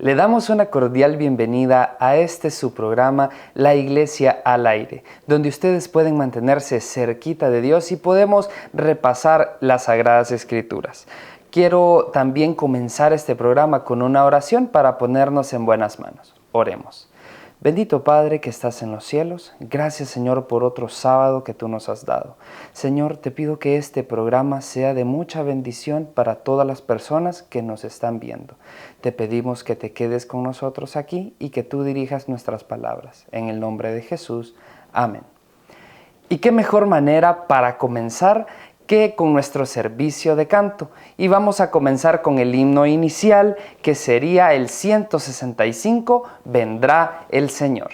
Le damos una cordial bienvenida a su programa, La Iglesia al Aire, donde ustedes pueden mantenerse cerquita de Dios y podemos repasar las Sagradas Escrituras. Quiero también comenzar este programa con una oración para ponernos en buenas manos. Oremos. Bendito Padre que estás en los cielos, gracias Señor por otro sábado que tú nos has dado. Señor, te pido que este programa sea de mucha bendición para todas las personas que nos están viendo. Te pedimos que te quedes con nosotros aquí y que tú dirijas nuestras palabras. En el nombre de Jesús, amén. Y qué mejor manera para comenzar que con nuestro servicio de canto. Y vamos a comenzar con el himno inicial, que sería el 165, Vendrá el Señor.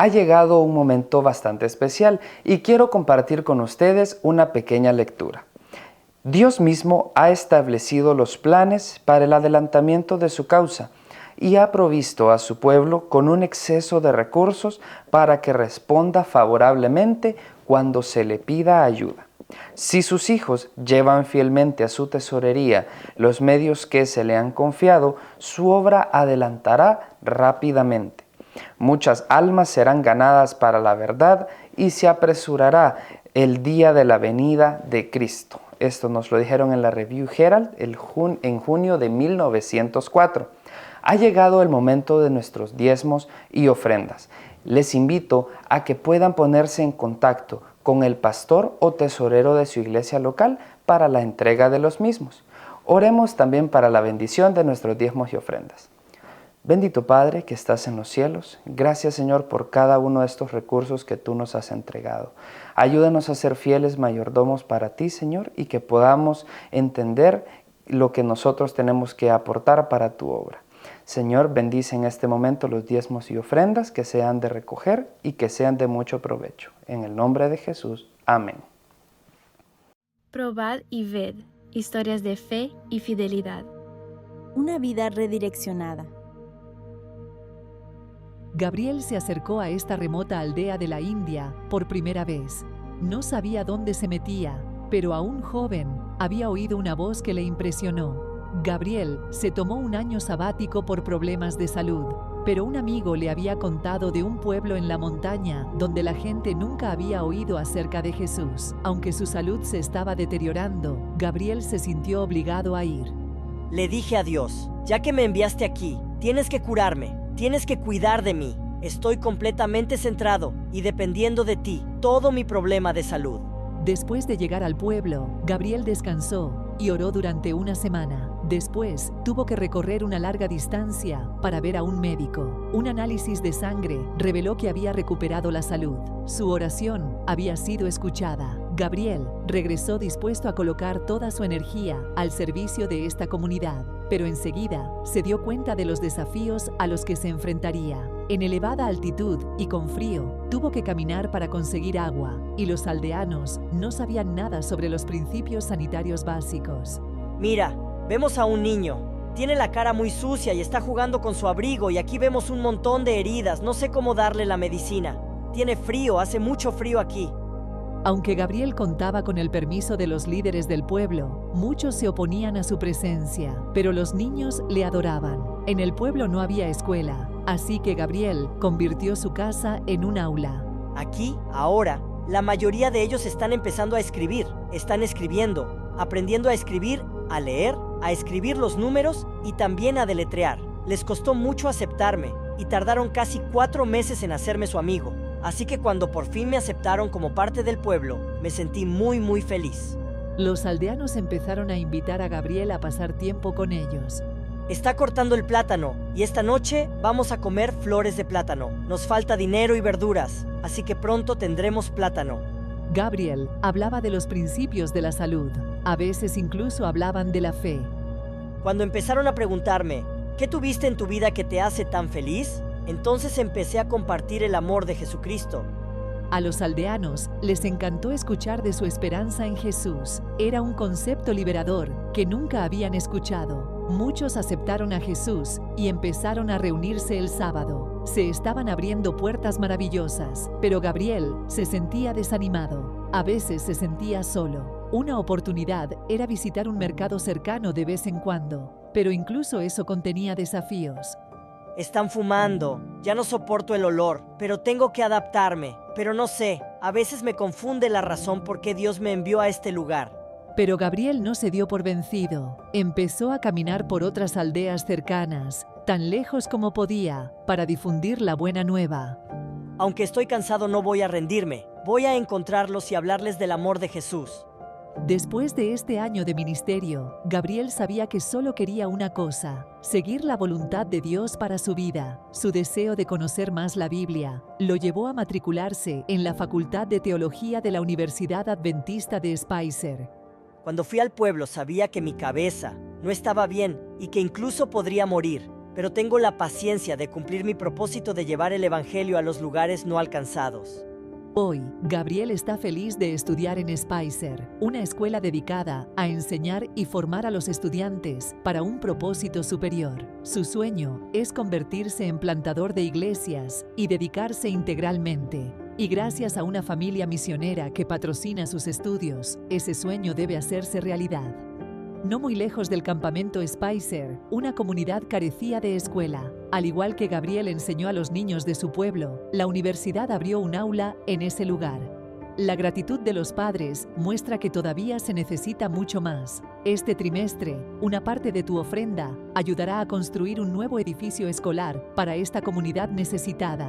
Ha llegado un momento bastante especial y quiero compartir con ustedes una pequeña lectura. Dios mismo ha establecido los planes para el adelantamiento de su causa y ha provisto a su pueblo con un exceso de recursos para que responda favorablemente cuando se le pida ayuda. Si sus hijos llevan fielmente a su tesorería los medios que se le han confiado, su obra adelantará rápidamente. Muchas almas serán ganadas para la verdad y se apresurará el día de la venida de Cristo. Esto nos lo dijeron en la Review Herald en junio de 1904. Ha llegado el momento de nuestros diezmos y ofrendas. Les invito a que puedan ponerse en contacto con el pastor o tesorero de su iglesia local para la entrega de los mismos. Oremos también para la bendición de nuestros diezmos y ofrendas. Bendito Padre que estás en los cielos, gracias Señor por cada uno de estos recursos que tú nos has entregado. Ayúdanos a ser fieles mayordomos para ti, Señor, y que podamos entender lo que nosotros tenemos que aportar para tu obra. Señor, bendice en este momento los diezmos y ofrendas que sean de recoger y que sean de mucho provecho. En el nombre de Jesús. Amén. Probad y ved, historias de fe y fidelidad. Una vida redireccionada. Gabriel se acercó a esta remota aldea de la India por primera vez. No sabía dónde se metía, pero aún joven, había oído una voz que le impresionó. Gabriel se tomó un año sabático por problemas de salud, pero un amigo le había contado de un pueblo en la montaña donde la gente nunca había oído acerca de Jesús. Aunque su salud se estaba deteriorando, Gabriel se sintió obligado a ir. Le dije a Dios, ya que me enviaste aquí, tienes que curarme, tienes que cuidar de mí. Estoy completamente centrado y dependiendo de ti, todo mi problema de salud. Después de llegar al pueblo, Gabriel descansó y oró durante una semana. Después, tuvo que recorrer una larga distancia para ver a un médico. Un análisis de sangre reveló que había recuperado la salud. Su oración había sido escuchada. Gabriel regresó dispuesto a colocar toda su energía al servicio de esta comunidad, pero enseguida se dio cuenta de los desafíos a los que se enfrentaría. En elevada altitud y con frío, tuvo que caminar para conseguir agua, y los aldeanos no sabían nada sobre los principios sanitarios básicos. Mira, vemos a un niño. Tiene la cara muy sucia y está jugando con su abrigo y aquí vemos un montón de heridas. No sé cómo darle la medicina. Tiene frío, hace mucho frío aquí. Aunque Gabriel contaba con el permiso de los líderes del pueblo, muchos se oponían a su presencia, pero los niños le adoraban. En el pueblo no había escuela, así que Gabriel convirtió su casa en un aula. Aquí, ahora, la mayoría de ellos están empezando a escribir. Están escribiendo, aprendiendo a escribir, a leer, a escribir los números y también a deletrear. Les costó mucho aceptarme y tardaron casi 4 meses en hacerme su amigo. Así que cuando por fin me aceptaron como parte del pueblo, me sentí muy feliz. Los aldeanos empezaron a invitar a Gabriel a pasar tiempo con ellos. Está cortando el plátano y esta noche vamos a comer flores de plátano. Nos falta dinero y verduras, así que pronto tendremos plátano. Gabriel hablaba de los principios de la salud. A veces incluso hablaban de la fe. Cuando empezaron a preguntarme, ¿qué tuviste en tu vida que te hace tan feliz? Entonces empecé a compartir el amor de Jesucristo. A los aldeanos les encantó escuchar de su esperanza en Jesús. Era un concepto liberador que nunca habían escuchado. Muchos aceptaron a Jesús y empezaron a reunirse el sábado. Se estaban abriendo puertas maravillosas, pero Gabriel se sentía desanimado. A veces se sentía solo. Una oportunidad era visitar un mercado cercano de vez en cuando, pero incluso eso contenía desafíos. Están fumando, ya no soporto el olor, pero tengo que adaptarme. Pero no sé, a veces me confunde la razón por qué Dios me envió a este lugar. Pero Gabriel no se dio por vencido. Empezó a caminar por otras aldeas cercanas, tan lejos como podía, para difundir la buena nueva. Aunque estoy cansado, no voy a rendirme. Voy a encontrarlos y hablarles del amor de Jesús. Después de este año de ministerio, Gabriel sabía que solo quería una cosa: seguir la voluntad de Dios para su vida. Su deseo de conocer más la Biblia lo llevó a matricularse en la Facultad de Teología de la Universidad Adventista de Spicer. Cuando fui al pueblo sabía que mi cabeza no estaba bien y que incluso podría morir, pero tengo la paciencia de cumplir mi propósito de llevar el evangelio a los lugares no alcanzados. Hoy, Gabriel está feliz de estudiar en Spicer, una escuela dedicada a enseñar y formar a los estudiantes para un propósito superior. Su sueño es convertirse en plantador de iglesias y dedicarse integralmente. Y gracias a una familia misionera que patrocina sus estudios, ese sueño debe hacerse realidad. No muy lejos del campamento Spicer, una comunidad carecía de escuela. Al igual que Gabriel enseñó a los niños de su pueblo, la universidad abrió un aula en ese lugar. La gratitud de los padres muestra que todavía se necesita mucho más. Este trimestre, una parte de tu ofrenda ayudará a construir un nuevo edificio escolar para esta comunidad necesitada.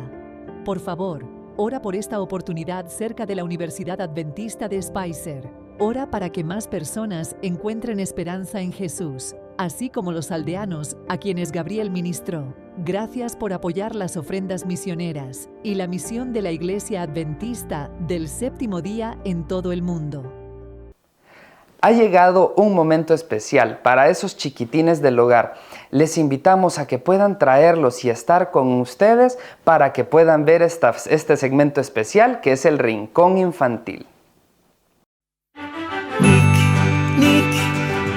Por favor, ora por esta oportunidad cerca de la Universidad Adventista de Spicer. Ora para que más personas encuentren esperanza en Jesús, así como los aldeanos a quienes Gabriel ministró. Gracias por apoyar las ofrendas misioneras y la misión de la Iglesia Adventista del Séptimo Día en todo el mundo. Ha llegado un momento especial para esos chiquitines del hogar. Les invitamos a que puedan traerlos y estar con ustedes para que puedan ver este segmento especial que es el Rincón Infantil. Nick,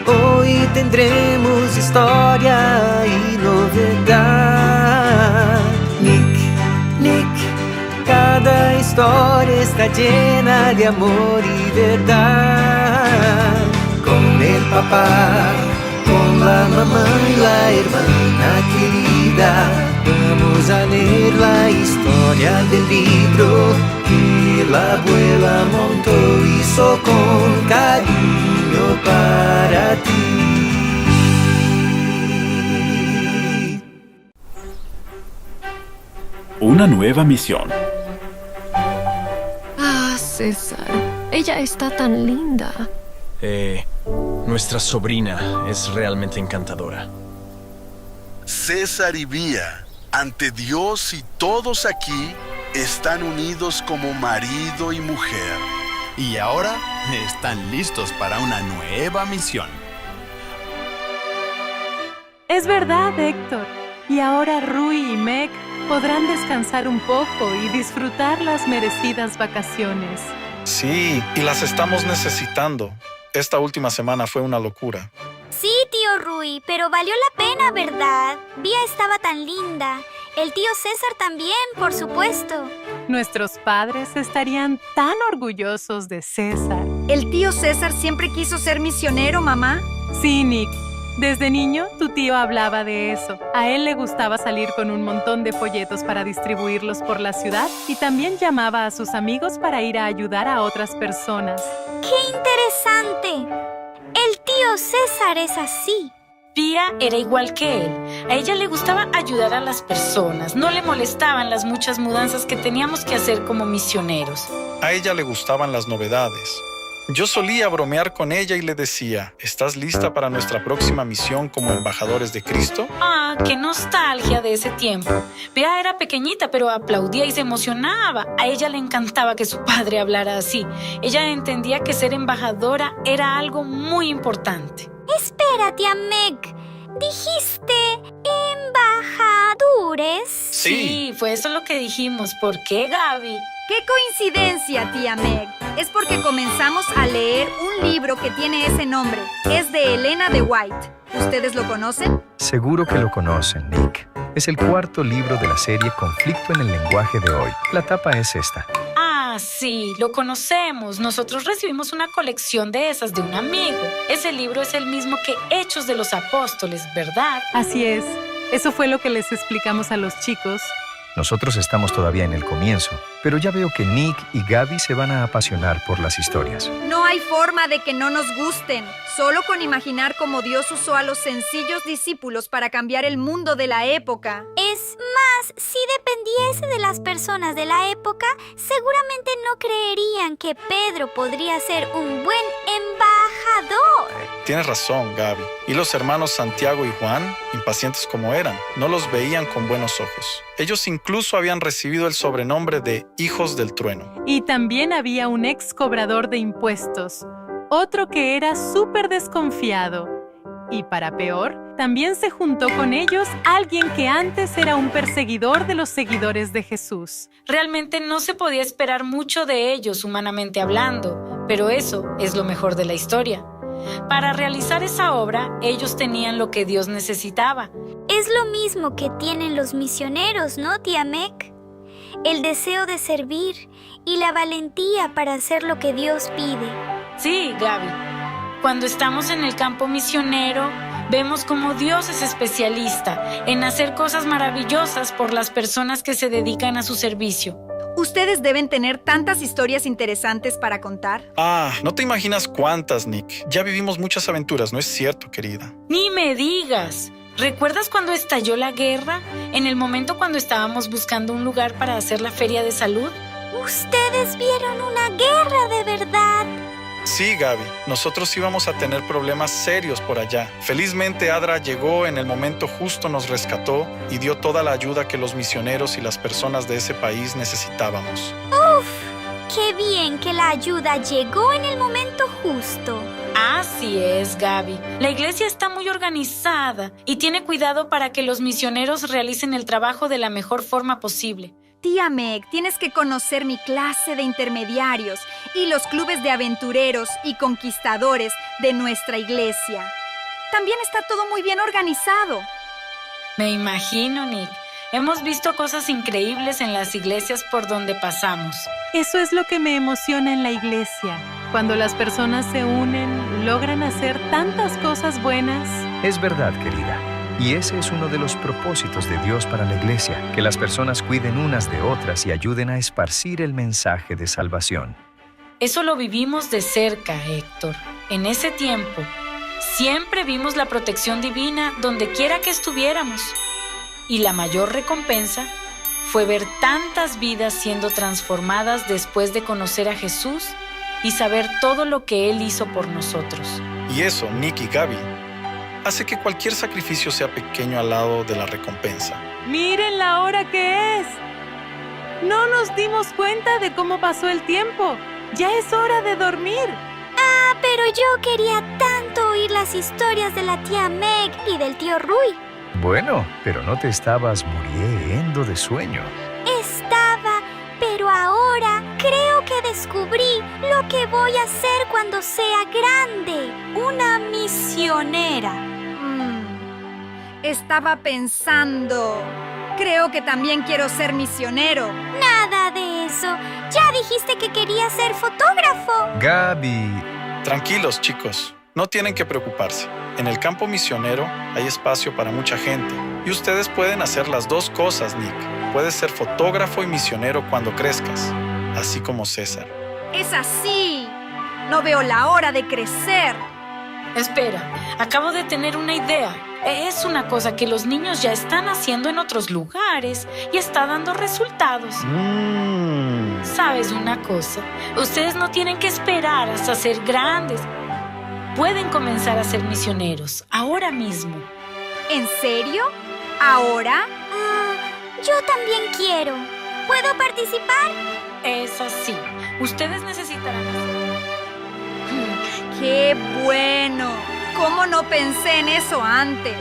hoy tendremos historia y novedad. Nick, cada historia está llena de amor y verdad. Con el papá, con la mamá y la hermana querida, vamos a leer la historia del libro que la abuela montó, hizo con cariño para ti. Una nueva misión. Ah, César, ella está tan linda. Nuestra sobrina es realmente encantadora. César y Vía, ante Dios y todos aquí, están unidos como marido y mujer. Y ahora están listos para una nueva misión. Es verdad, Héctor. Y ahora Rui y Meg podrán descansar un poco y disfrutar las merecidas vacaciones. Sí, y las estamos necesitando. Esta última semana fue una locura. Sí, tío Rui, pero valió la pena, ¿verdad? Vía estaba tan linda. El tío César también, por supuesto. Nuestros padres estarían tan orgullosos de César. ¿El tío César siempre quiso ser misionero, mamá? Sí, Nick. Desde niño, tu tío hablaba de eso. A él le gustaba salir con un montón de folletos para distribuirlos por la ciudad y también llamaba a sus amigos para ir a ayudar a otras personas. ¡Qué interesante! El tío César es así. Pía era igual que él. A ella le gustaba ayudar a las personas. No le molestaban las muchas mudanzas que teníamos que hacer como misioneros. A ella le gustaban las novedades. Yo solía bromear con ella y le decía, ¿estás lista para nuestra próxima misión como embajadores de Cristo? Ah, qué nostalgia de ese tiempo. Bea era pequeñita, pero aplaudía y se emocionaba. A ella le encantaba que su padre hablara así. Ella entendía que ser embajadora era algo muy importante. Espera, tía Meg. ¿Dijiste embajadores? Sí, fue eso lo que dijimos. ¿Por qué, Gaby? ¡Qué coincidencia, tía Meg! Es porque comenzamos a leer un libro que tiene ese nombre. Es de Elena de White. ¿Ustedes lo conocen? Seguro que lo conocen, Nick. Es el cuarto libro de la serie Conflicto en el lenguaje de hoy. La tapa es esta. Ah, sí, lo conocemos. Nosotros recibimos una colección de esas de un amigo. Ese libro es el mismo que Hechos de los Apóstoles, ¿verdad? Así es. Eso fue lo que les explicamos a los chicos. Nosotros estamos todavía en el comienzo, pero ya veo que Nick y Gaby se van a apasionar por las historias. No hay forma de que no nos gusten. Solo con imaginar cómo Dios usó a los sencillos discípulos para cambiar el mundo de la época. Es más, si dependiese de las personas de la época, seguramente no creerían que Pedro podría ser un buen embajador. Tienes razón, Gaby. Y los hermanos Santiago y Juan, impacientes como eran, no los veían con buenos ojos. Ellos incluso habían recibido el sobrenombre de hijos del trueno. Y también había un ex cobrador de impuestos, otro que era súper desconfiado. Y para peor, también se juntó con ellos alguien que antes era un perseguidor de los seguidores de Jesús. Realmente no se podía esperar mucho de ellos, humanamente hablando, pero eso es lo mejor de la historia. Para realizar esa obra, ellos tenían lo que Dios necesitaba. Es lo mismo que tienen los misioneros, ¿no, tía Meg? El deseo de servir y la valentía para hacer lo que Dios pide. Sí, Gaby. Cuando estamos en el campo misionero, vemos cómo Dios es especialista en hacer cosas maravillosas por las personas que se dedican a su servicio. Ustedes deben tener tantas historias interesantes para contar. No te imaginas cuántas, Nick. Ya vivimos muchas aventuras, ¿no es cierto, querida? Ni me digas. ¿Recuerdas cuando estalló la guerra? En el momento cuando estábamos buscando un lugar para hacer la feria de salud. Ustedes vieron una guerra de verdad. Sí, Gaby. Nosotros íbamos a tener problemas serios por allá. Felizmente, Adra llegó en el momento justo, nos rescató y dio toda la ayuda que los misioneros y las personas de ese país necesitábamos. ¡Uf! ¡Qué bien que la ayuda llegó en el momento justo! Así es, Gaby. La iglesia está muy organizada y tiene cuidado para que los misioneros realicen el trabajo de la mejor forma posible. Tía Meg, tienes que conocer mi clase de intermediarios y los clubes de aventureros y conquistadores de nuestra iglesia. También está todo muy bien organizado. Me imagino, Nick. Hemos visto cosas increíbles en las iglesias por donde pasamos. Eso es lo que me emociona en la iglesia. Cuando las personas se unen, logran hacer tantas cosas buenas. Es verdad, querida. Y ese es uno de los propósitos de Dios para la iglesia, que las personas cuiden unas de otras y ayuden a esparcir el mensaje de salvación. Eso lo vivimos de cerca, Héctor. En ese tiempo, siempre vimos la protección divina donde quiera que estuviéramos. Y la mayor recompensa fue ver tantas vidas siendo transformadas después de conocer a Jesús y saber todo lo que Él hizo por nosotros. Y eso, Nick y Gaby, hace que cualquier sacrificio sea pequeño al lado de la recompensa. ¡Miren la hora que es! No nos dimos cuenta de cómo pasó el tiempo. ¡Ya es hora de dormir! Pero yo quería tanto oír las historias de la tía Meg y del tío Rui. Bueno, pero no te estabas muriendo de sueño. Estaba, pero ahora creo que descubrí lo que voy a hacer cuando sea grande. Una misionera. Estaba pensando. Creo que también quiero ser misionero. Nada de eso. Ya dijiste que querías ser fotógrafo. Gaby. Tranquilos, chicos. No tienen que preocuparse. En el campo misionero hay espacio para mucha gente. Y ustedes pueden hacer las dos cosas, Nick. Puedes ser fotógrafo y misionero cuando crezcas, así como César. ¡Es así! No veo la hora de crecer. Espera, acabo de tener una idea. Es una cosa que los niños ya están haciendo en otros lugares y está dando resultados. ¿Sabes una cosa? Ustedes no tienen que esperar hasta ser grandes. Pueden comenzar a ser misioneros ahora mismo. ¿En serio? ¿Ahora? Yo también quiero. ¿Puedo participar? Es así. Ustedes necesitarán hacerlo. ¡Qué bueno! ¿Cómo no pensé en eso antes?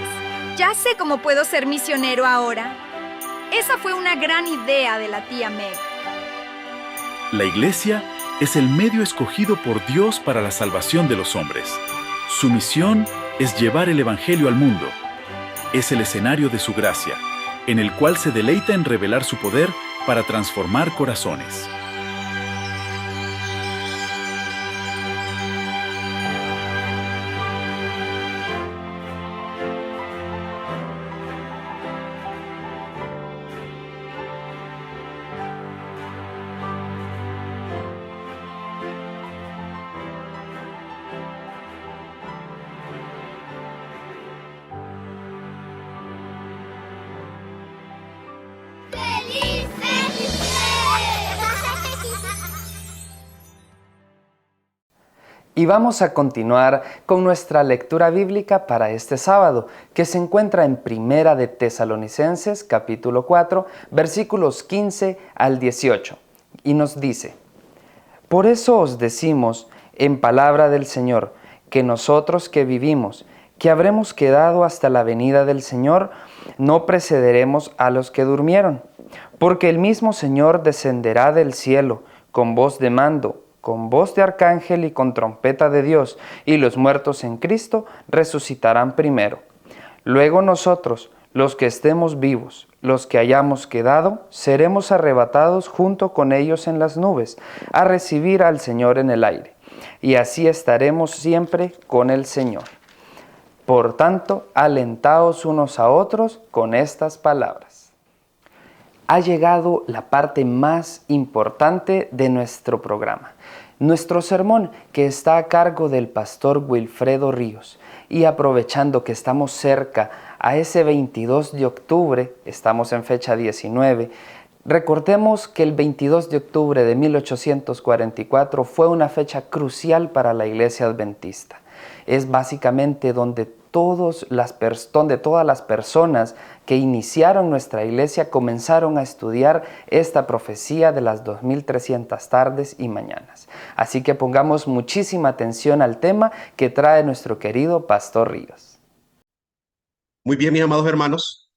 Ya sé cómo puedo ser misionero ahora. Esa fue una gran idea de la tía Meg. La iglesia es el medio escogido por Dios para la salvación de los hombres. Su misión es llevar el evangelio al mundo. Es el escenario de su gracia, en el cual se deleita en revelar su poder para transformar corazones. Y vamos a continuar con nuestra lectura bíblica para este sábado, que se encuentra en Primera de Tesalonicenses, capítulo 4, versículos 15 al 18. Y nos dice: Por eso os decimos, en palabra del Señor, que nosotros que vivimos, que habremos quedado hasta la venida del Señor, no precederemos a los que durmieron. Porque el mismo Señor descenderá del cielo con voz de mando, con voz de arcángel y con trompeta de Dios, y los muertos en Cristo resucitarán primero. Luego nosotros, los que estemos vivos, los que hayamos quedado, seremos arrebatados junto con ellos en las nubes, a recibir al Señor en el aire. y así estaremos siempre con el Señor. Por tanto, alentaos unos a otros con estas palabras. Ha llegado la parte más importante de nuestro programa, nuestro sermón, que está a cargo del pastor Wilfredo Ríos. Y aprovechando que estamos cerca a ese 22 de octubre, estamos en fecha 19, recordemos que el 22 de octubre de 1844 fue una fecha crucial para la Iglesia Adventista. Es básicamente donde todas las personas que iniciaron nuestra iglesia comenzaron a estudiar esta profecía de las 2300 tardes y mañanas. Así que pongamos muchísima atención al tema que trae nuestro querido Pastor Ríos. Muy bien, mis amados hermanos,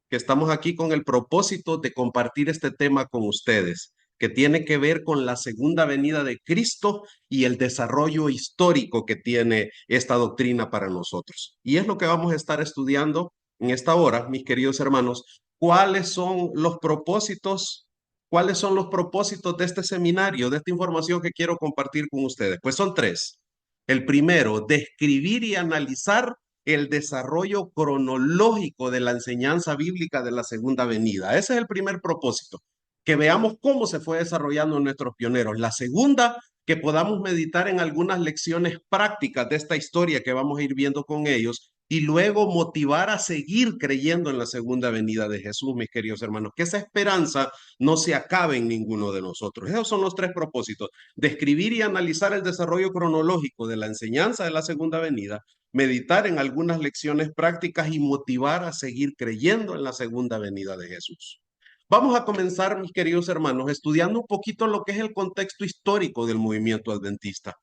que estamos aquí con el propósito de compartir este tema con ustedes, que tiene que ver con la segunda venida de Cristo y el desarrollo histórico que tiene esta doctrina para nosotros. Y es lo que vamos a estar estudiando en esta hora, mis queridos hermanos. ¿Cuáles son los propósitos de este seminario, de esta información que quiero compartir con ustedes? Pues son tres. El primero, describir y analizar el desarrollo cronológico de la enseñanza bíblica de la segunda venida. Ese es el primer propósito, que veamos cómo se fue desarrollando nuestros pioneros. La segunda, que podamos meditar en algunas lecciones prácticas de esta historia que vamos a ir viendo con ellos y luego motivar a seguir creyendo en la segunda venida de Jesús, mis queridos hermanos, que esa esperanza no se acabe en ninguno de nosotros. Esos son los tres propósitos: describir y analizar el desarrollo cronológico de la enseñanza de la segunda venida, meditar en algunas lecciones prácticas y motivar a seguir creyendo en la segunda venida de Jesús. Vamos a comenzar, mis queridos hermanos, estudiando un poquito lo que es el contexto histórico del movimiento adventista.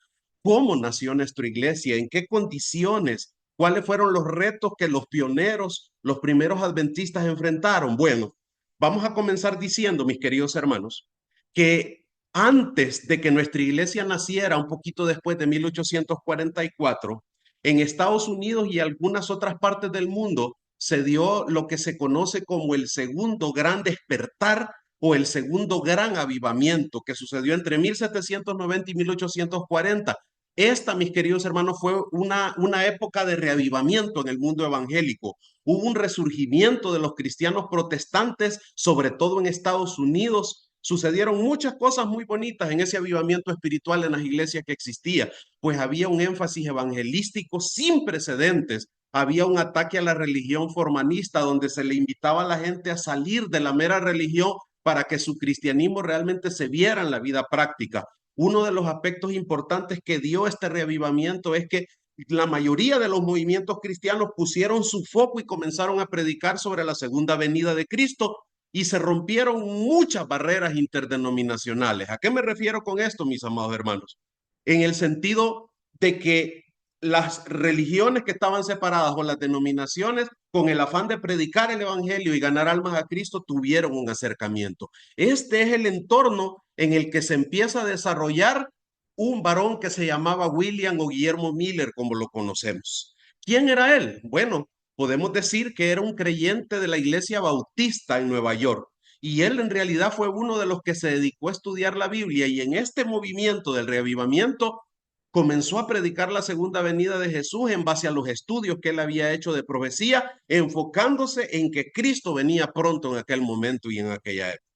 ¿Cómo nació nuestra iglesia? ¿En qué condiciones? ¿Cuáles fueron los retos que los pioneros, los primeros adventistas enfrentaron? Bueno, vamos a comenzar diciendo, mis queridos hermanos, que antes de que nuestra iglesia naciera, un poquito después de 1844, en Estados Unidos y algunas otras partes del mundo, se dio lo que se conoce como el segundo gran despertar o el segundo gran avivamiento, que sucedió entre 1790 y 1840. Esta, mis queridos hermanos, fue una época de reavivamiento en el mundo evangélico. Hubo un resurgimiento de los cristianos protestantes, sobre todo en Estados Unidos. Sucedieron muchas cosas muy bonitas en ese avivamiento espiritual en las iglesias que existía, pues había un énfasis evangelístico sin precedentes. Había un ataque a la religión formalista, donde se le invitaba a la gente a salir de la mera religión para que su cristianismo realmente se viera en la vida práctica. Uno de los aspectos importantes que dio este reavivamiento es que la mayoría de los movimientos cristianos pusieron su foco y comenzaron a predicar sobre la segunda venida de Cristo, y se rompieron muchas barreras interdenominacionales. ¿A qué me refiero con esto, mis amados hermanos? En el sentido de que las religiones que estaban separadas o las denominaciones, con el afán de predicar el evangelio y ganar almas a Cristo, tuvieron un acercamiento. Este es el entorno en el que se empieza a desarrollar un varón que se llamaba William o Guillermo Miller, como lo conocemos. ¿Quién era él? Bueno, podemos decir que era un creyente de la Iglesia Bautista en Nueva York. Y él en realidad fue uno de los que se dedicó a estudiar la Biblia, y en este movimiento del reavivamiento comenzó a predicar la segunda venida de Jesús en base a los estudios que él había hecho de profecía, enfocándose en que Cristo venía pronto en aquel momento y en aquella época.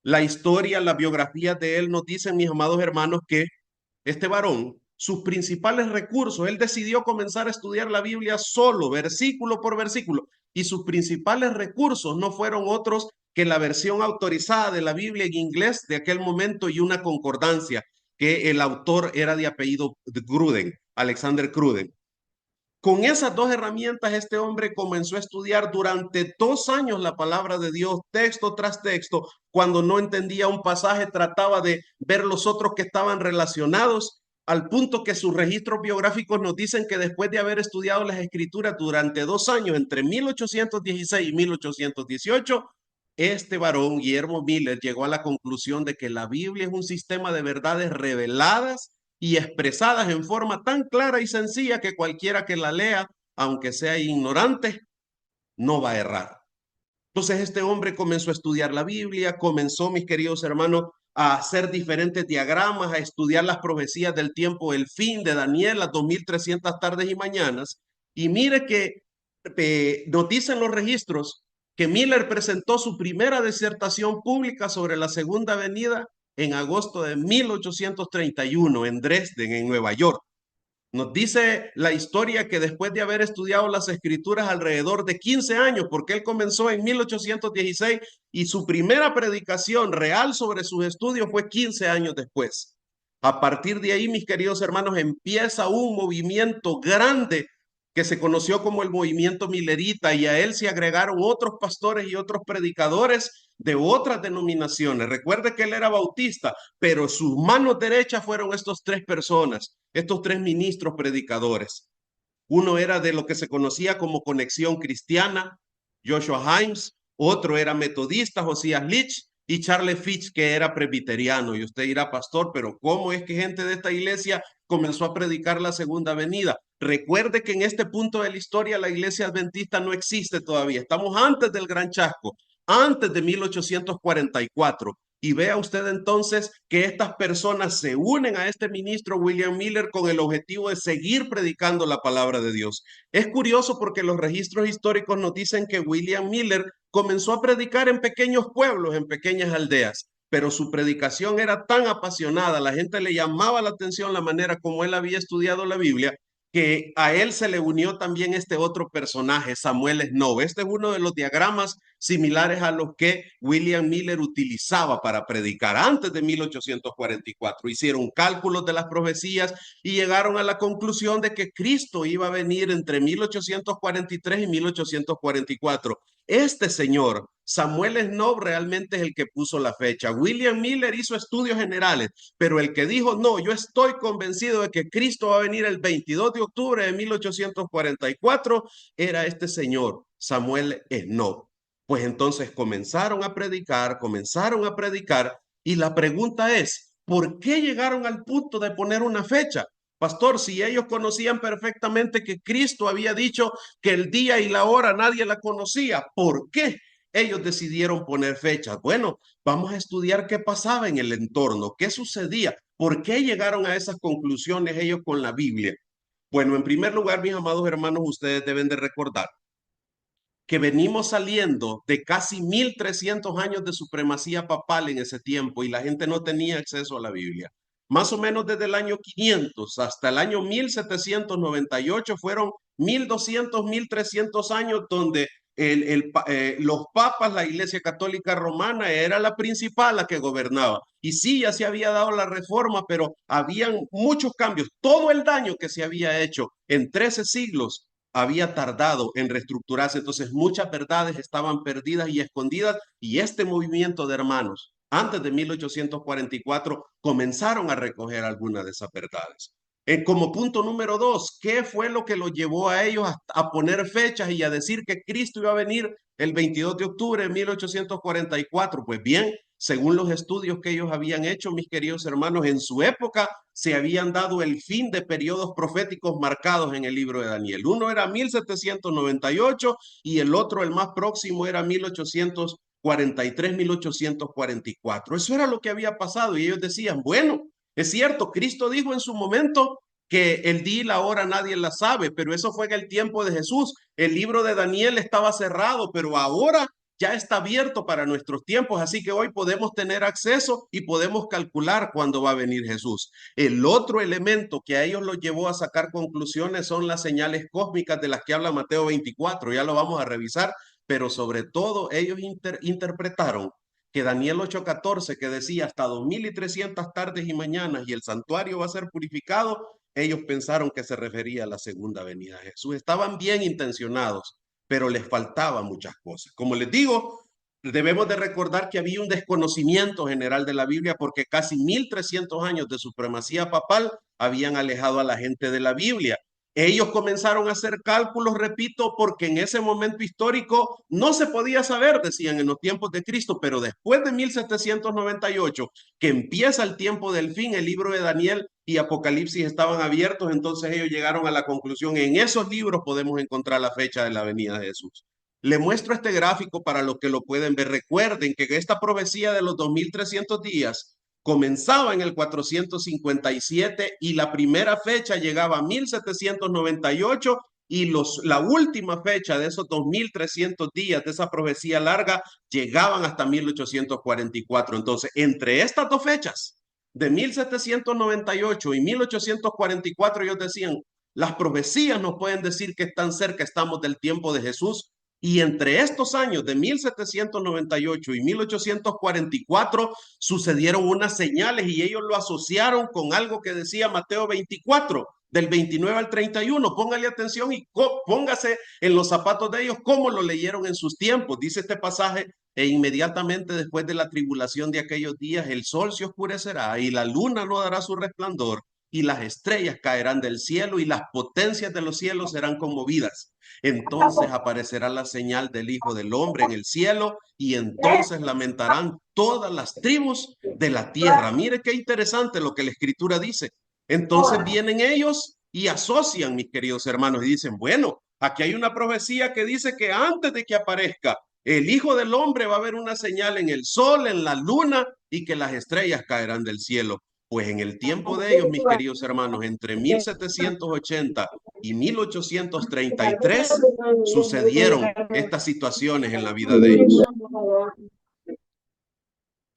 La historia, las biografías de él nos dicen, mis amados hermanos, que este varón, sus principales recursos, él decidió comenzar a estudiar la Biblia solo, versículo por versículo, y sus principales recursos no fueron otros que la versión autorizada de la Biblia en inglés de aquel momento y una concordancia, que el autor era de apellido Cruden, Alexander Cruden. Con esas dos herramientas, este hombre comenzó a estudiar durante 2 años la palabra de Dios, texto tras texto. Cuando no entendía un pasaje, trataba de ver los otros que estaban relacionados, al punto que sus registros biográficos nos dicen que después de haber estudiado las escrituras durante 2 años, entre 1816 y 1818, este varón, Guillermo Miller, llegó a la conclusión de que la Biblia es un sistema de verdades reveladas y expresadas en forma tan clara y sencilla que cualquiera que la lea, aunque sea ignorante, no va a errar. Entonces este hombre comenzó a estudiar la Biblia, comenzó, mis queridos hermanos, a hacer diferentes diagramas, a estudiar las profecías del tiempo del fin de Daniel, las 2300 tardes y mañanas. Y mire que nos dicen los registros que Miller presentó su primera disertación pública sobre la segunda venida en agosto de 1831 en Dresden, en Nueva York. Nos dice la historia que después de haber estudiado las escrituras alrededor de 15 años, porque él comenzó en 1816 y su primera predicación real sobre sus estudios fue 15 años después. A partir de ahí, mis queridos hermanos, empieza un movimiento grande que se conoció como el movimiento milerita, y a él se agregaron otros pastores y otros predicadores de otras denominaciones. Recuerde que él era bautista, pero sus manos derechas fueron estos tres personas, estos tres ministros predicadores. Uno era de lo que se conocía como Conexión Cristiana, Joshua Himes; otro era metodista, Josías Litch; y Charles Fitch, que era presbiteriano. Y usted dirá, pastor, pero ¿cómo es que gente de esta iglesia comenzó a predicar la segunda venida? Recuerde que en este punto de la historia la iglesia adventista no existe todavía. Estamos antes del Gran Chasco, antes de 1844. Y vea usted entonces que estas personas se unen a este ministro William Miller con el objetivo de seguir predicando la palabra de Dios. Es curioso porque los registros históricos nos dicen que William Miller comenzó a predicar en pequeños pueblos, en pequeñas aldeas, pero su predicación era tan apasionada, la gente le llamaba la atención la manera como él había estudiado la Biblia, que a él se le unió también este otro personaje, Samuel Snow. Este es uno de los diagramas similares a los que William Miller utilizaba para predicar antes de 1844. Hicieron cálculos de las profecías y llegaron a la conclusión de que Cristo iba a venir entre 1843 y 1844. Este señor, Samuel Snow, realmente es el que puso la fecha. William Miller hizo estudios generales, pero el que dijo, no, yo estoy convencido de que Cristo va a venir el 22 de octubre de 1844, era este señor, Samuel Snow. Pues entonces comenzaron a predicar, y la pregunta es, ¿por qué llegaron al punto de poner una fecha? Pastor, si ellos conocían perfectamente que Cristo había dicho que el día y la hora nadie la conocía, ¿por qué ellos decidieron poner fechas? Bueno, vamos a estudiar qué pasaba en el entorno, qué sucedía, por qué llegaron a esas conclusiones ellos con la Biblia. Bueno, en primer lugar, mis amados hermanos, ustedes deben de recordar que venimos saliendo de casi 1300 años de supremacía papal en ese tiempo, y la gente no tenía acceso a la Biblia. Más o menos desde el año 500 hasta el año 1798 fueron 1200, 1300 años donde los papas, la Iglesia Católica Romana era la principal, la que gobernaba. Y sí, ya se había dado la reforma, pero habían muchos cambios. Todo el daño que se había hecho en 13 siglos había tardado en reestructurarse. Entonces muchas verdades estaban perdidas y escondidas, y este movimiento de hermanos antes de 1844 comenzaron a recoger algunas de esas verdades. Como punto número 2, ¿qué fue lo que los llevó a ellos a poner fechas y a decir que Cristo iba a venir el 22 de octubre de 1844? Pues bien, según los estudios que ellos habían hecho, mis queridos hermanos, en su época se habían dado el fin de periodos proféticos marcados en el libro de Daniel. Uno era 1798 y el otro, el más próximo, era 1843, 1844. Eso era lo que había pasado, y ellos decían, bueno, es cierto, Cristo dijo en su momento que el día y la hora nadie la sabe, pero eso fue en el tiempo de Jesús. El libro de Daniel estaba cerrado, pero ahora ya está abierto para nuestros tiempos, así que hoy podemos tener acceso y podemos calcular cuándo va a venir Jesús. El otro elemento que a ellos los llevó a sacar conclusiones son las señales cósmicas de las que habla Mateo 24, ya lo vamos a revisar, pero sobre todo ellos interpretaron que Daniel 8:14, que decía hasta 2300 tardes y mañanas y el santuario va a ser purificado, ellos pensaron que se refería a la segunda venida de Jesús. Estaban bien intencionados, pero les faltaban muchas cosas. Como les digo, debemos de recordar que había un desconocimiento general de la Biblia, porque casi 1300 años de supremacía papal habían alejado a la gente de la Biblia. Ellos comenzaron a hacer cálculos, repito, porque en ese momento histórico no se podía saber, decían, en los tiempos de Cristo, pero después de 1798, que empieza el tiempo del fin, el libro de Daniel y Apocalipsis estaban abiertos, entonces ellos llegaron a la conclusión, en esos libros podemos encontrar la fecha de la venida de Jesús. Le muestro este gráfico para los que lo pueden ver. Recuerden que esta profecía de los 2300 días Comenzaba en el 457 y la primera fecha llegaba a 1798 y la última fecha de esos 2300 días de esa profecía larga llegaban hasta 1844. Entonces, entre estas dos fechas, de 1798 y 1844, ellos decían, las profecías nos pueden decir que tan cerca estamos del tiempo de Jesús. Y entre estos años de 1798 y 1844 sucedieron unas señales y ellos lo asociaron con algo que decía Mateo 24, del 29 al 31. Póngale atención y póngase en los zapatos de ellos cómo lo leyeron en sus tiempos. Dice este pasaje: e inmediatamente después de la tribulación de aquellos días, el sol se oscurecerá y la luna no dará su resplandor y las estrellas caerán del cielo y las potencias de los cielos serán conmovidas. Entonces aparecerá la señal del Hijo del Hombre en el cielo y entonces lamentarán todas las tribus de la tierra. Mire qué interesante lo que la Escritura dice. Entonces vienen ellos y asocian, mis queridos hermanos, y dicen, bueno, aquí hay una profecía que dice que antes de que aparezca el Hijo del Hombre va a haber una señal en el sol, en la luna y que las estrellas caerán del cielo. Pues en el tiempo de ellos, mis queridos hermanos, entre 1780 y 1833 sucedieron estas situaciones en la vida de ellos.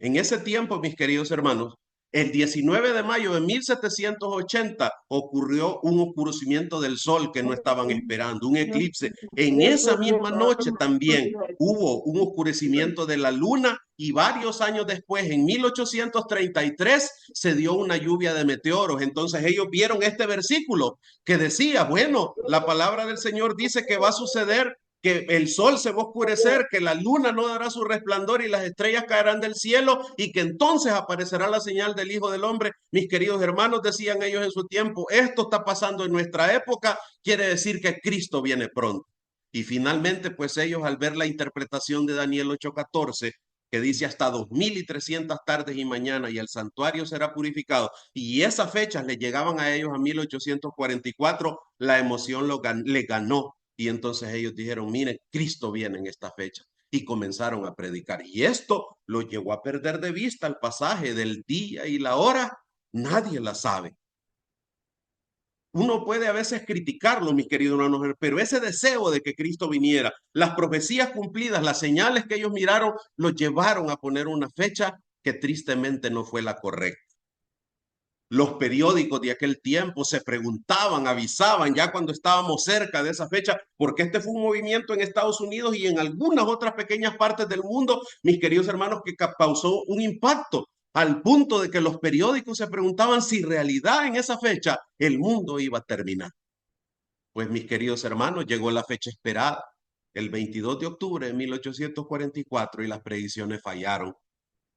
En ese tiempo, mis queridos hermanos, el 19 de mayo de 1780 ocurrió un oscurecimiento del sol que no estaban esperando, un eclipse. En esa misma noche también hubo un oscurecimiento de la luna y varios años después, en 1833, se dio una lluvia de meteoros. Entonces ellos vieron este versículo que decía, bueno, la palabra del Señor dice que va a suceder, que el sol se va a oscurecer, que la luna no dará su resplandor y las estrellas caerán del cielo y que entonces aparecerá la señal del Hijo del Hombre. Mis queridos hermanos, decían ellos en su tiempo, esto está pasando en nuestra época, quiere decir que Cristo viene pronto. Y finalmente, pues ellos al ver la interpretación de Daniel 8:14, que dice hasta 2300 tardes y mañana y el santuario será purificado, y esas fechas le llegaban a ellos a 1844, la emoción le ganó. Y entonces ellos dijeron, miren, Cristo viene en esta fecha. Y comenzaron a predicar. Y esto lo llevó a perder de vista el pasaje del día y la hora. Nadie la sabe. Uno puede a veces criticarlo, mis queridos hermanos, pero ese deseo de que Cristo viniera, las profecías cumplidas, las señales que ellos miraron, los llevaron a poner una fecha que tristemente no fue la correcta. Los periódicos de aquel tiempo se preguntaban, avisaban ya cuando estábamos cerca de esa fecha, porque este fue un movimiento en Estados Unidos y en algunas otras pequeñas partes del mundo, mis queridos hermanos, que causó un impacto al punto de que los periódicos se preguntaban si en realidad en esa fecha el mundo iba a terminar. Pues mis queridos hermanos, llegó la fecha esperada, el 22 de octubre de 1844 y las predicciones fallaron.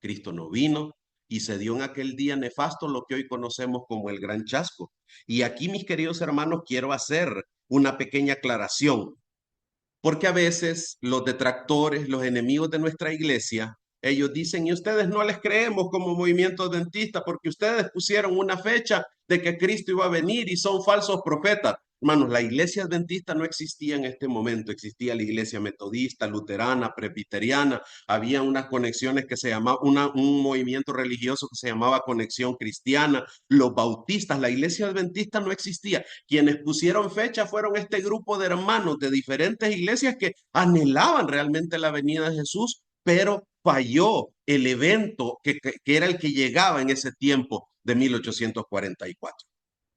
Cristo no vino. Y se dio en aquel día nefasto lo que hoy conocemos como el Gran Chasco. Y aquí, mis queridos hermanos, quiero hacer una pequeña aclaración, porque a veces los detractores, los enemigos de nuestra iglesia, ellos dicen, y ustedes no les creemos como movimiento adventista, porque ustedes pusieron una fecha de que Cristo iba a venir y son falsos profetas. Hermanos, la iglesia adventista no existía en este momento, existía la iglesia metodista, luterana, presbiteriana, había unas conexiones que se llamaba, un movimiento religioso que se llamaba Conexión Cristiana, los bautistas, la iglesia adventista no existía. Quienes pusieron fecha fueron este grupo de hermanos de diferentes iglesias que anhelaban realmente la venida de Jesús, pero falló el evento que era el que llegaba en ese tiempo de 1844.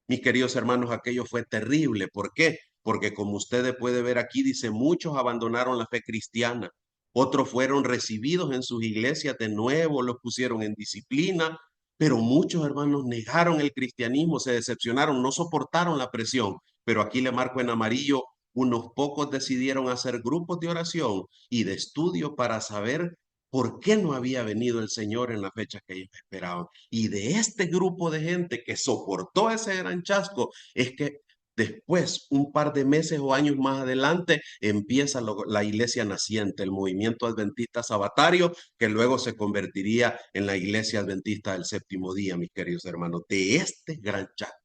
Mis queridos hermanos, aquello fue terrible. ¿Por qué? Porque como ustedes pueden ver aquí, dice, muchos abandonaron la fe cristiana. Otros fueron recibidos en sus iglesias de nuevo, los pusieron en disciplina, pero muchos hermanos negaron el cristianismo, se decepcionaron, no soportaron la presión. Pero aquí le marco en amarillo, unos pocos decidieron hacer grupos de oración y de estudio para saber por qué no había venido el Señor en la fecha que ellos esperaban. Y de este grupo de gente que soportó ese gran chasco, es que después, un par de meses o años más adelante, empieza la iglesia naciente, el movimiento adventista sabatario, que luego se convertiría en la iglesia adventista del séptimo día, mis queridos hermanos, de este gran chasco.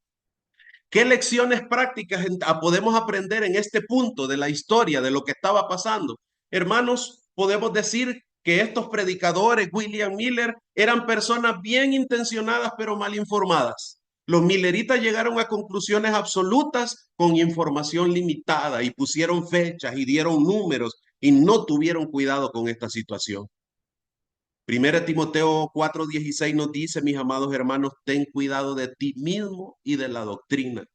¿Qué lecciones prácticas podemos aprender en este punto de la historia, de lo que estaba pasando? Hermanos, podemos decir que estos predicadores, William Miller, eran personas bien intencionadas pero mal informadas. Los milleritas llegaron a conclusiones absolutas con información limitada y pusieron fechas y dieron números y no tuvieron cuidado con esta situación. 1 Timoteo 4:16 nos dice, mis amados hermanos, ten cuidado de ti mismo y de la doctrina.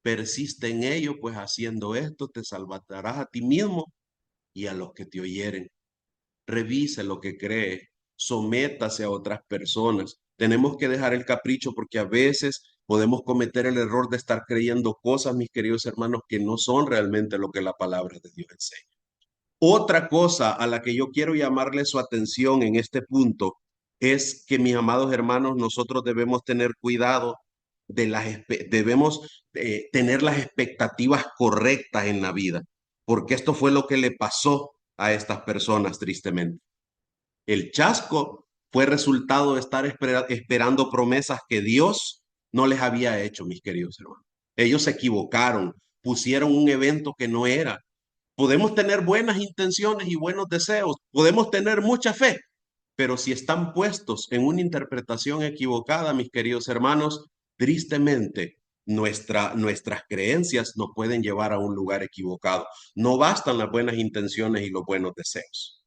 Persiste en ello, pues haciendo esto te salvarás a ti mismo y a los que te oyeren. Revise lo que cree, sométase a otras personas. Tenemos que dejar el capricho porque a veces podemos cometer el error de estar creyendo cosas, mis queridos hermanos, que no son realmente lo que la palabra de Dios enseña. Otra cosa a la que yo quiero llamarle su atención en este punto es que, mis amados hermanos, nosotros debemos tener cuidado debemos tener las expectativas correctas en la vida, porque esto fue lo que le pasó a estas personas tristemente. El chasco fue resultado de estar esperando promesas que Dios no les había hecho, mis queridos hermanos. Ellos se equivocaron, pusieron un evento que no era. Podemos tener buenas intenciones y buenos deseos, podemos tener mucha fe, pero si están puestos en una interpretación equivocada, mis queridos hermanos, tristemente nuestras creencias nos pueden llevar a un lugar equivocado. No bastan las buenas intenciones y los buenos deseos.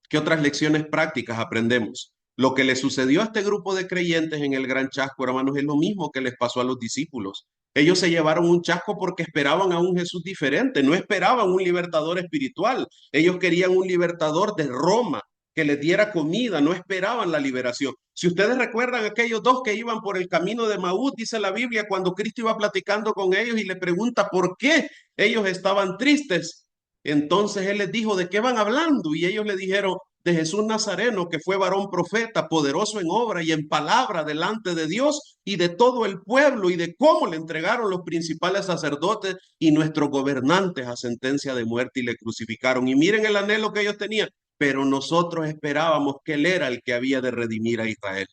¿Qué otras lecciones prácticas aprendemos? Lo que le sucedió a este grupo de creyentes en el Gran Chasco, hermanos, es lo mismo que les pasó a los discípulos. Ellos se llevaron un chasco porque esperaban a un Jesús diferente, no esperaban un libertador espiritual. Ellos querían un libertador de Roma que les diera comida, no esperaban la liberación. Si ustedes recuerdan aquellos dos que iban por el camino de Maús, dice la Biblia, cuando Cristo iba platicando con ellos y le pregunta por qué ellos estaban tristes. Entonces él les dijo, ¿de qué van hablando? Y ellos le dijeron, de Jesús Nazareno, que fue varón profeta, poderoso en obra y en palabra delante de Dios y de todo el pueblo, y de cómo le entregaron los principales sacerdotes y nuestros gobernantes a sentencia de muerte y le crucificaron. Y miren el anhelo que ellos tenían, pero nosotros esperábamos que él era el que había de redimir a Israel.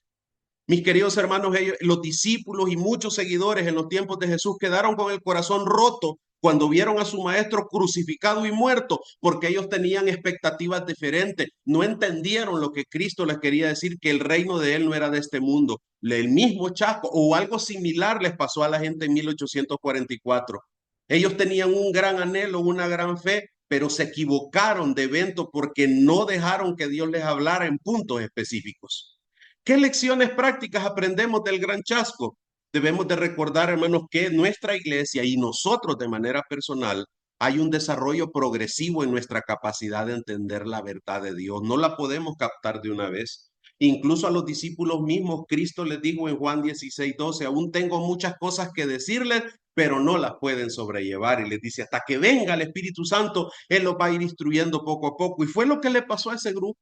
Mis queridos hermanos, los discípulos y muchos seguidores en los tiempos de Jesús quedaron con el corazón roto cuando vieron a su maestro crucificado y muerto, porque ellos tenían expectativas diferentes. No entendieron lo que Cristo les quería decir, que el reino de él no era de este mundo. El mismo chasco o algo similar les pasó a la gente en 1844. Ellos tenían un gran anhelo, una gran fe, pero se equivocaron de evento porque no dejaron que Dios les hablara en puntos específicos. ¿Qué lecciones prácticas aprendemos del Gran Chasco? Debemos de recordar, hermanos, que nuestra iglesia y nosotros de manera personal hay un desarrollo progresivo en nuestra capacidad de entender la verdad de Dios. No la podemos captar de una vez. Incluso a los discípulos mismos, Cristo les dijo en Juan 16:12, aún tengo muchas cosas que decirles, pero no las pueden sobrellevar. Y les dice, hasta que venga el Espíritu Santo, Él los va a ir instruyendo poco a poco. Y fue lo que le pasó a ese grupo.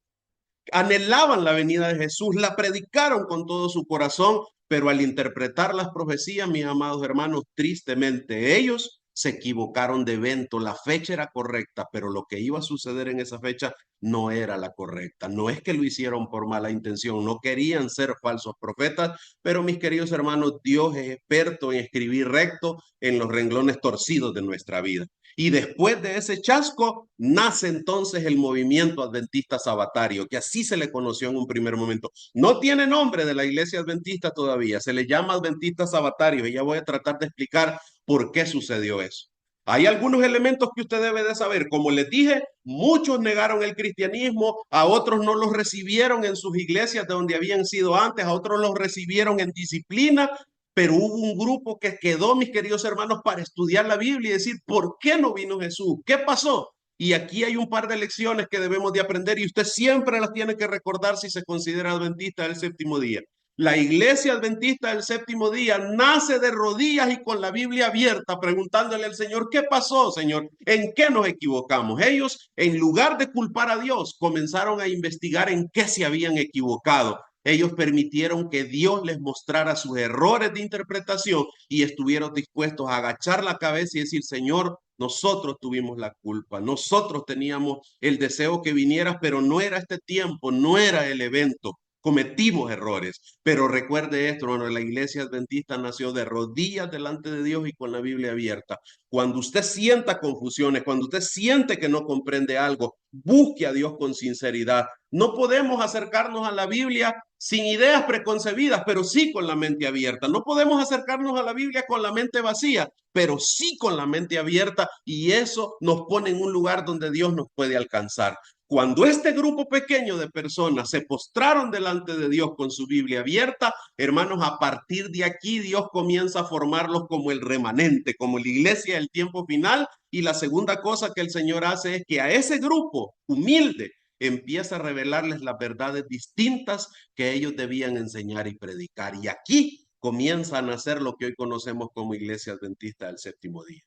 Anhelaban la venida de Jesús, la predicaron con todo su corazón, pero al interpretar las profecías, mis amados hermanos, tristemente ellos se equivocaron de evento. La fecha era correcta, pero lo que iba a suceder en esa fecha no era la correcta. No es que lo hicieron por mala intención, no querían ser falsos profetas, pero mis queridos hermanos, Dios es experto en escribir recto en los renglones torcidos de nuestra vida. Y después de ese chasco, nace entonces el movimiento adventista sabatario, que así se le conoció en un primer momento. No tiene nombre de la iglesia adventista todavía, se le llama adventista sabatario, y ya voy a tratar de explicar por qué sucedió eso. Hay algunos elementos que usted debe de saber. Como les dije, muchos negaron el cristianismo, a otros no los recibieron en sus iglesias de donde habían sido antes, a otros los recibieron en disciplina, pero hubo un grupo que quedó, mis queridos hermanos, para estudiar la Biblia y decir, ¿por qué no vino Jesús? ¿Qué pasó? Y aquí hay un par de lecciones que debemos de aprender y usted siempre las tiene que recordar si se considera adventista del séptimo día. La iglesia adventista del séptimo día nace de rodillas y con la Biblia abierta, preguntándole al Señor, ¿qué pasó, Señor? ¿En qué nos equivocamos? Ellos, en lugar de culpar a Dios, comenzaron a investigar en qué se habían equivocado. Ellos permitieron que Dios les mostrara sus errores de interpretación y estuvieron dispuestos a agachar la cabeza y decir, Señor, nosotros tuvimos la culpa, nosotros teníamos el deseo que vinieras, pero no era este tiempo, no era el evento. cometimos errores. Pero recuerde esto, hermano, la iglesia adventista nació de rodillas delante de Dios y con la Biblia abierta. Cuando usted sienta confusiones, cuando usted siente que no comprende algo, busque a Dios con sinceridad. No podemos acercarnos a la Biblia sin ideas preconcebidas, pero sí con la mente abierta. No podemos acercarnos a la Biblia con la mente vacía, pero sí con la mente abierta, y eso nos pone en un lugar donde Dios nos puede alcanzar. Cuando este grupo pequeño de personas se postraron delante de Dios con su Biblia abierta, hermanos, a partir de aquí Dios comienza a formarlos como el remanente, como la iglesia del tiempo final. Y la segunda cosa que el Señor hace es que a ese grupo humilde empieza a revelarles las verdades distintas que ellos debían enseñar y predicar. Y aquí comienza a nacer lo que hoy conocemos como Iglesia Adventista del Séptimo Día.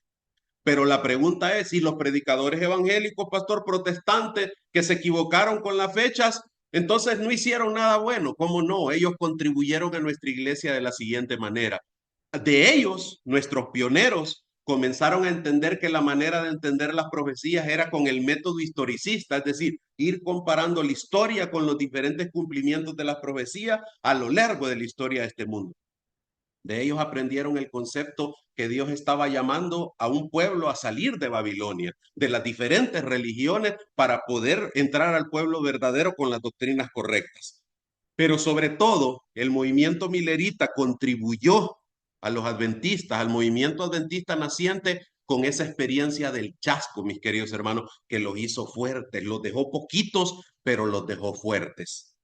Pero la pregunta es, si los predicadores evangélicos, pastor, protestantes, que se equivocaron con las fechas, entonces no hicieron nada bueno. ¿Cómo no? Ellos contribuyeron a nuestra iglesia de la siguiente manera. De ellos, nuestros pioneros, comenzaron a entender que la manera de entender las profecías era con el método historicista, es decir, ir comparando la historia con los diferentes cumplimientos de las profecías a lo largo de la historia de este mundo. De ellos aprendieron el concepto que Dios estaba llamando a un pueblo a salir de Babilonia, de las diferentes religiones, para poder entrar al pueblo verdadero con las doctrinas correctas. Pero sobre todo, el movimiento milerita contribuyó a los adventistas, al movimiento adventista naciente, con esa experiencia del chasco, mis queridos hermanos, que los hizo fuertes, los dejó poquitos, pero los dejó fuertes.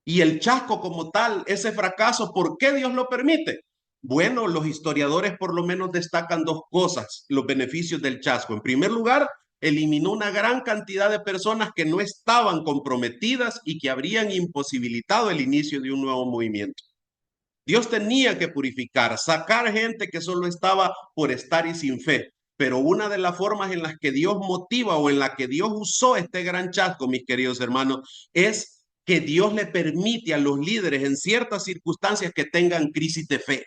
Y el chasco como tal, ese fracaso, ¿por qué Dios lo permite? Bueno, los historiadores por lo menos destacan dos cosas, los beneficios del chasco. En primer lugar, eliminó una gran cantidad de personas que no estaban comprometidas y que habrían imposibilitado el inicio de un nuevo movimiento. Dios tenía que purificar, sacar gente que solo estaba por estar y sin fe. Pero una de las formas en las que Dios motiva o en la que Dios usó este gran chasco, mis queridos hermanos, es que Dios le permite a los líderes en ciertas circunstancias que tengan crisis de fe.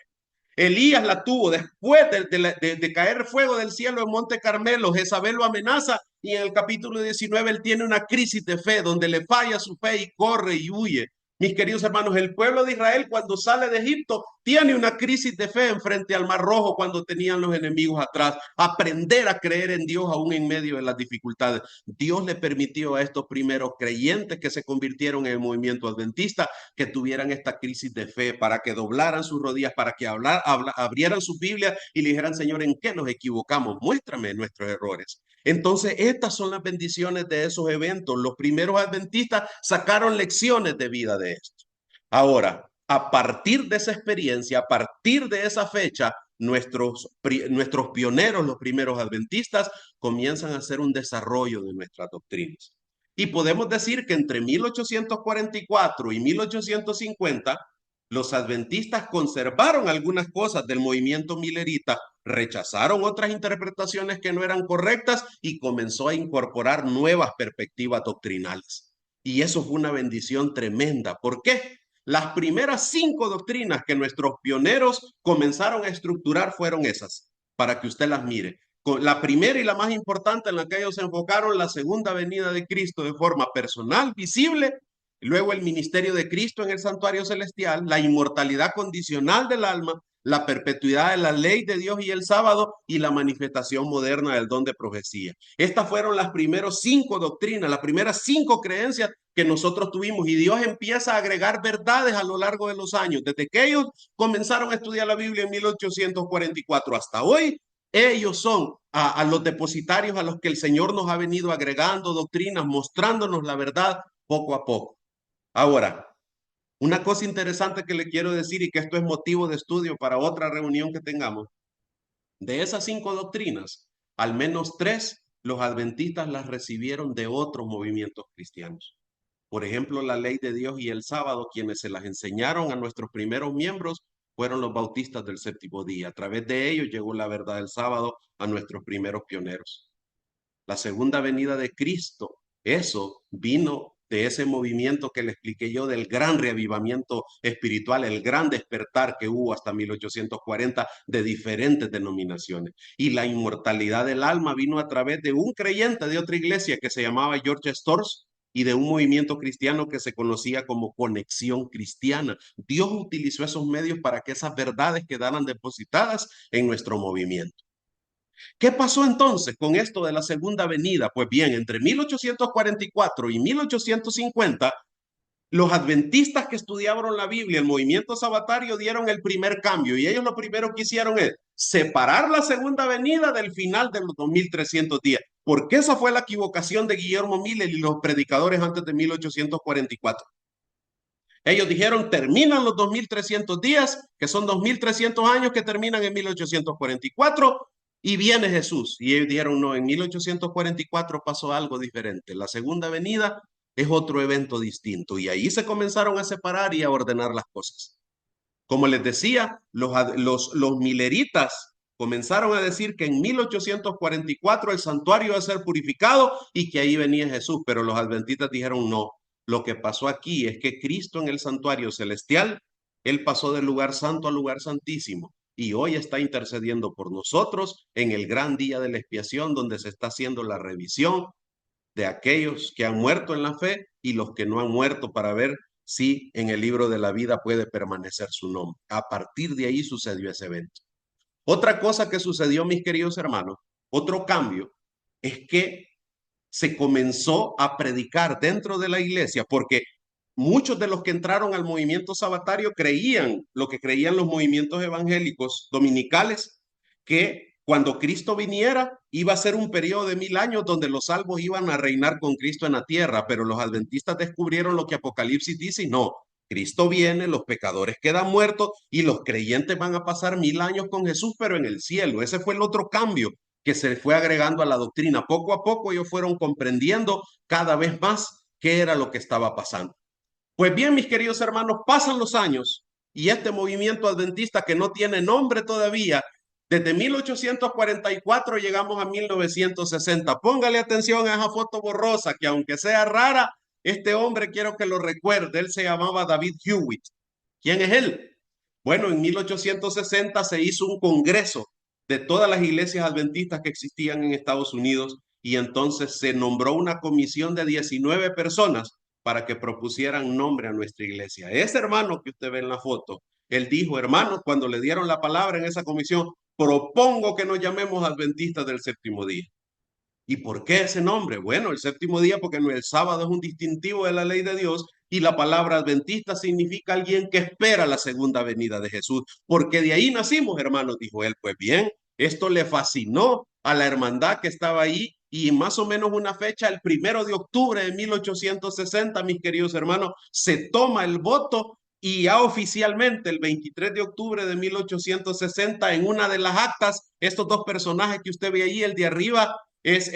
Elías la tuvo después de caer fuego del cielo en Monte Carmelo. Jezabel lo amenaza y en el capítulo 19 él tiene una crisis de fe donde le falla su fe y corre y huye. Mis queridos hermanos, el pueblo de Israel cuando sale de Egipto tiene una crisis de fe en frente al Mar Rojo cuando tenían los enemigos atrás. Aprender a creer en Dios aún en medio de las dificultades. Dios le permitió a estos primeros creyentes que se convirtieron en el movimiento adventista que tuvieran esta crisis de fe para que doblaran sus rodillas, para que abrieran sus Biblias y le dijeran, Señor, ¿en qué nos equivocamos? Muéstrame nuestros errores. Entonces, estas son las bendiciones de esos eventos. Los primeros adventistas sacaron lecciones de vida de esto. Ahora, a partir de esa experiencia, a partir de esa fecha, nuestros pioneros, los primeros adventistas, comienzan a hacer un desarrollo de nuestras doctrinas. Y podemos decir que entre 1844 y 1850, los adventistas conservaron algunas cosas del movimiento milerita, rechazaron otras interpretaciones que no eran correctas y comenzó a incorporar nuevas perspectivas doctrinales. Y eso fue una bendición tremenda. ¿Por qué? Las primeras 5 doctrinas que nuestros pioneros comenzaron a estructurar fueron esas, para que usted las mire. La primera y la más importante en la que ellos se enfocaron, la segunda venida de Cristo de forma personal, visible. Luego el ministerio de Cristo en el santuario celestial, la inmortalidad condicional del alma, la perpetuidad de la ley de Dios y el sábado y la manifestación moderna del don de profecía. Estas fueron las primeras 5 doctrinas, las primeras 5 creencias que nosotros tuvimos y Dios empieza a agregar verdades a lo largo de los años. Desde que ellos comenzaron a estudiar la Biblia en 1844 hasta hoy, ellos son a los depositarios a los que el Señor nos ha venido agregando doctrinas, mostrándonos la verdad poco a poco. Ahora, una cosa interesante que le quiero decir y que esto es motivo de estudio para otra reunión que tengamos. De esas 5 doctrinas, al menos 3 los adventistas las recibieron de otros movimientos cristianos. Por ejemplo, la ley de Dios y el sábado, quienes se las enseñaron a nuestros primeros miembros fueron los bautistas del séptimo día. A través de ellos llegó la verdad del sábado a nuestros primeros pioneros. La segunda venida de Cristo, eso vino de ese movimiento que le expliqué yo del gran reavivamiento espiritual, el gran despertar que hubo hasta 1840 de diferentes denominaciones. Y la inmortalidad del alma vino a través de un creyente de otra iglesia que se llamaba George Storrs y de un movimiento cristiano que se conocía como Conexión Cristiana. Dios utilizó esos medios para que esas verdades quedaran depositadas en nuestro movimiento. ¿Qué pasó entonces con esto de la segunda venida? Pues bien, entre 1844 y 1850, los adventistas que estudiaron la Biblia, el movimiento sabatario, dieron el primer cambio y ellos lo primero que hicieron es separar la segunda venida del final de los 2300 días, porque esa fue la equivocación de Guillermo Miller y los predicadores antes de 1844. Ellos dijeron, terminan los 2300 días, que son 2300 años que terminan en 1844, y viene Jesús. Y ellos dijeron, no, en 1844 pasó algo diferente. La segunda venida es otro evento distinto. Y ahí se comenzaron a separar y a ordenar las cosas. Como les decía, los mileritas comenzaron a decir que en 1844 el santuario iba a ser purificado y que ahí venía Jesús. Pero los adventistas dijeron, no. Lo que pasó aquí es que Cristo en el santuario celestial, Él pasó del lugar santo al lugar santísimo y hoy está intercediendo por nosotros en el gran día de la expiación donde se está haciendo la revisión de aquellos que han muerto en la fe y los que no han muerto para ver si en el libro de la vida puede permanecer su nombre. A partir de ahí sucedió ese evento. Otra cosa que sucedió, mis queridos hermanos, otro cambio, es que se comenzó a predicar dentro de la iglesia, porque muchos de los que entraron al movimiento sabatario creían lo que creían los movimientos evangélicos dominicales, que cuando Cristo viniera iba a ser un periodo de 1000 años donde los salvos iban a reinar con Cristo en la tierra, pero los adventistas descubrieron lo que Apocalipsis dice y no, Cristo viene, los pecadores quedan muertos y los creyentes van a pasar 1000 años con Jesús, pero en el cielo. Ese fue el otro cambio que se fue agregando a la doctrina. Poco a poco ellos fueron comprendiendo cada vez más qué era lo que estaba pasando. Pues bien, mis queridos hermanos, pasan los años y este movimiento adventista que no tiene nombre todavía, desde 1844 llegamos a 1960. Póngale atención a esa foto borrosa que aunque sea rara, este hombre quiero que lo recuerde. Él se llamaba David Hewitt. ¿Quién es él? Bueno, en 1860 se hizo un congreso de todas las iglesias adventistas que existían en Estados Unidos y entonces se nombró una comisión de 19 personas para que propusieran nombre a nuestra iglesia. Ese hermano que usted ve en la foto, él dijo, hermanos, cuando le dieron la palabra en esa comisión, propongo que nos llamemos adventistas del séptimo día. ¿Y por qué ese nombre? Bueno, el séptimo día porque el sábado es un distintivo de la ley de Dios y la palabra adventista significa alguien que espera la segunda venida de Jesús, porque de ahí nacimos, hermanos, dijo él. Pues bien, esto le fascinó a la hermandad que estaba ahí y más o menos una fecha, el 1 de octubre de 1860, mis queridos hermanos, se toma el voto y ya oficialmente el 23 de octubre de 1860 en una de las actas, estos dos personajes que usted ve ahí, el de arriba es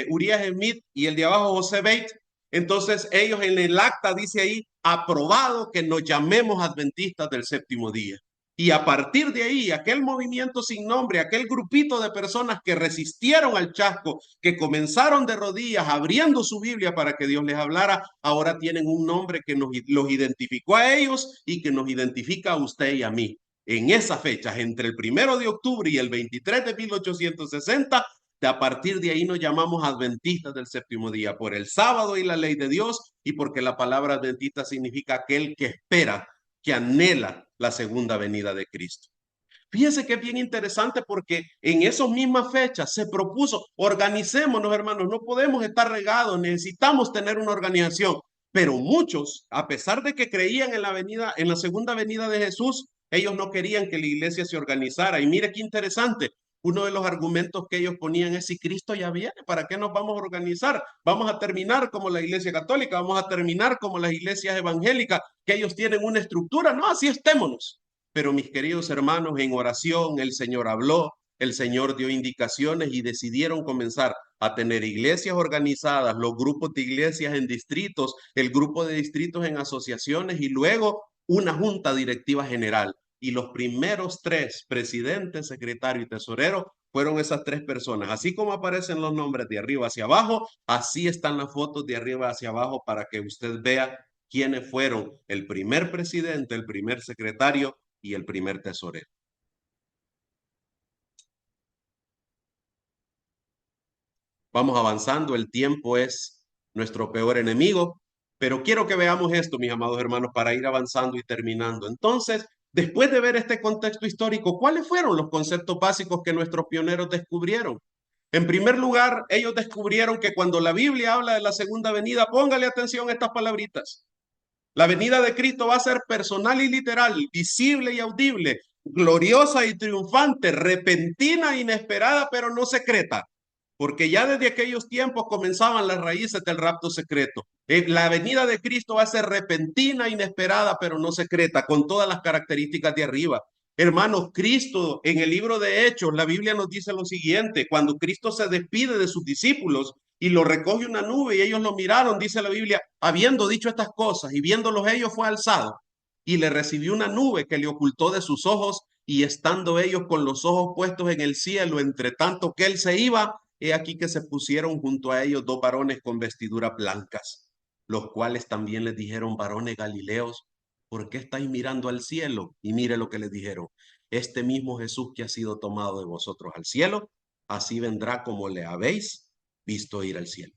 Uriah Smith y el de abajo José Bates. Entonces ellos en el acta dice ahí, aprobado que nos llamemos adventistas del séptimo día. Y a partir de ahí, aquel movimiento sin nombre, aquel grupito de personas que resistieron al chasco, que comenzaron de rodillas abriendo su Biblia para que Dios les hablara, ahora tienen un nombre que los identificó a ellos y que nos identifica a usted y a mí. En esas fechas, entre el 1 de octubre y el 23 de 1860, a partir de ahí nos llamamos adventistas del séptimo día, por el sábado y la ley de Dios, y porque la palabra adventista significa aquel que espera, que anhela la segunda venida de Cristo. Fíjense que es bien interesante porque en esas mismas fechas se propuso, organicémonos, hermanos, no podemos estar regados, necesitamos tener una organización. Pero muchos, a pesar de que creían en la segunda venida de Jesús, ellos no querían que la iglesia se organizara. Y mire qué interesante, uno de los argumentos que ellos ponían es: si Cristo ya viene, ¿para qué nos vamos a organizar? Vamos a terminar como la iglesia católica, vamos a terminar como las iglesias evangélicas, que ellos tienen una estructura. No, así estémonos. Pero mis queridos hermanos, en oración el Señor habló, el Señor dio indicaciones y decidieron comenzar a tener iglesias organizadas, los grupos de iglesias en distritos, el grupo de distritos en asociaciones y luego una junta directiva general. Y los primeros 3, presidente, secretario y tesorero, fueron esas 3 personas. Así como aparecen los nombres de arriba hacia abajo, así están las fotos de arriba hacia abajo para que usted vea quiénes fueron el primer presidente, el primer secretario y el primer tesorero. Vamos avanzando, el tiempo es nuestro peor enemigo. Pero quiero que veamos esto, mis amados hermanos, para ir avanzando y terminando. Entonces, después de ver este contexto histórico, ¿cuáles fueron los conceptos básicos que nuestros pioneros descubrieron? En primer lugar, ellos descubrieron que cuando la Biblia habla de la segunda venida, póngale atención a estas palabritas. La venida de Cristo va a ser personal y literal, visible y audible, gloriosa y triunfante, repentina e inesperada, pero no secreta. Porque ya desde aquellos tiempos comenzaban las raíces del rapto secreto. La venida de Cristo va a ser repentina, inesperada, pero no secreta, con todas las características de arriba. Hermanos, Cristo, en el libro de Hechos, la Biblia nos dice lo siguiente: cuando Cristo se despide de sus discípulos y lo recoge una nube y ellos lo miraron, dice la Biblia, habiendo dicho estas cosas y viéndolos ellos, fue alzado y le recibió una nube que le ocultó de sus ojos, y estando ellos con los ojos puestos en el cielo, entre tanto que él se iba, he aquí que se pusieron junto a ellos dos varones con vestiduras blancas, los cuales también les dijeron: varones Galileos, ¿por qué estáis mirando al cielo? Y mire lo que les dijeron: este mismo Jesús que ha sido tomado de vosotros al cielo, así vendrá como le habéis visto ir al cielo.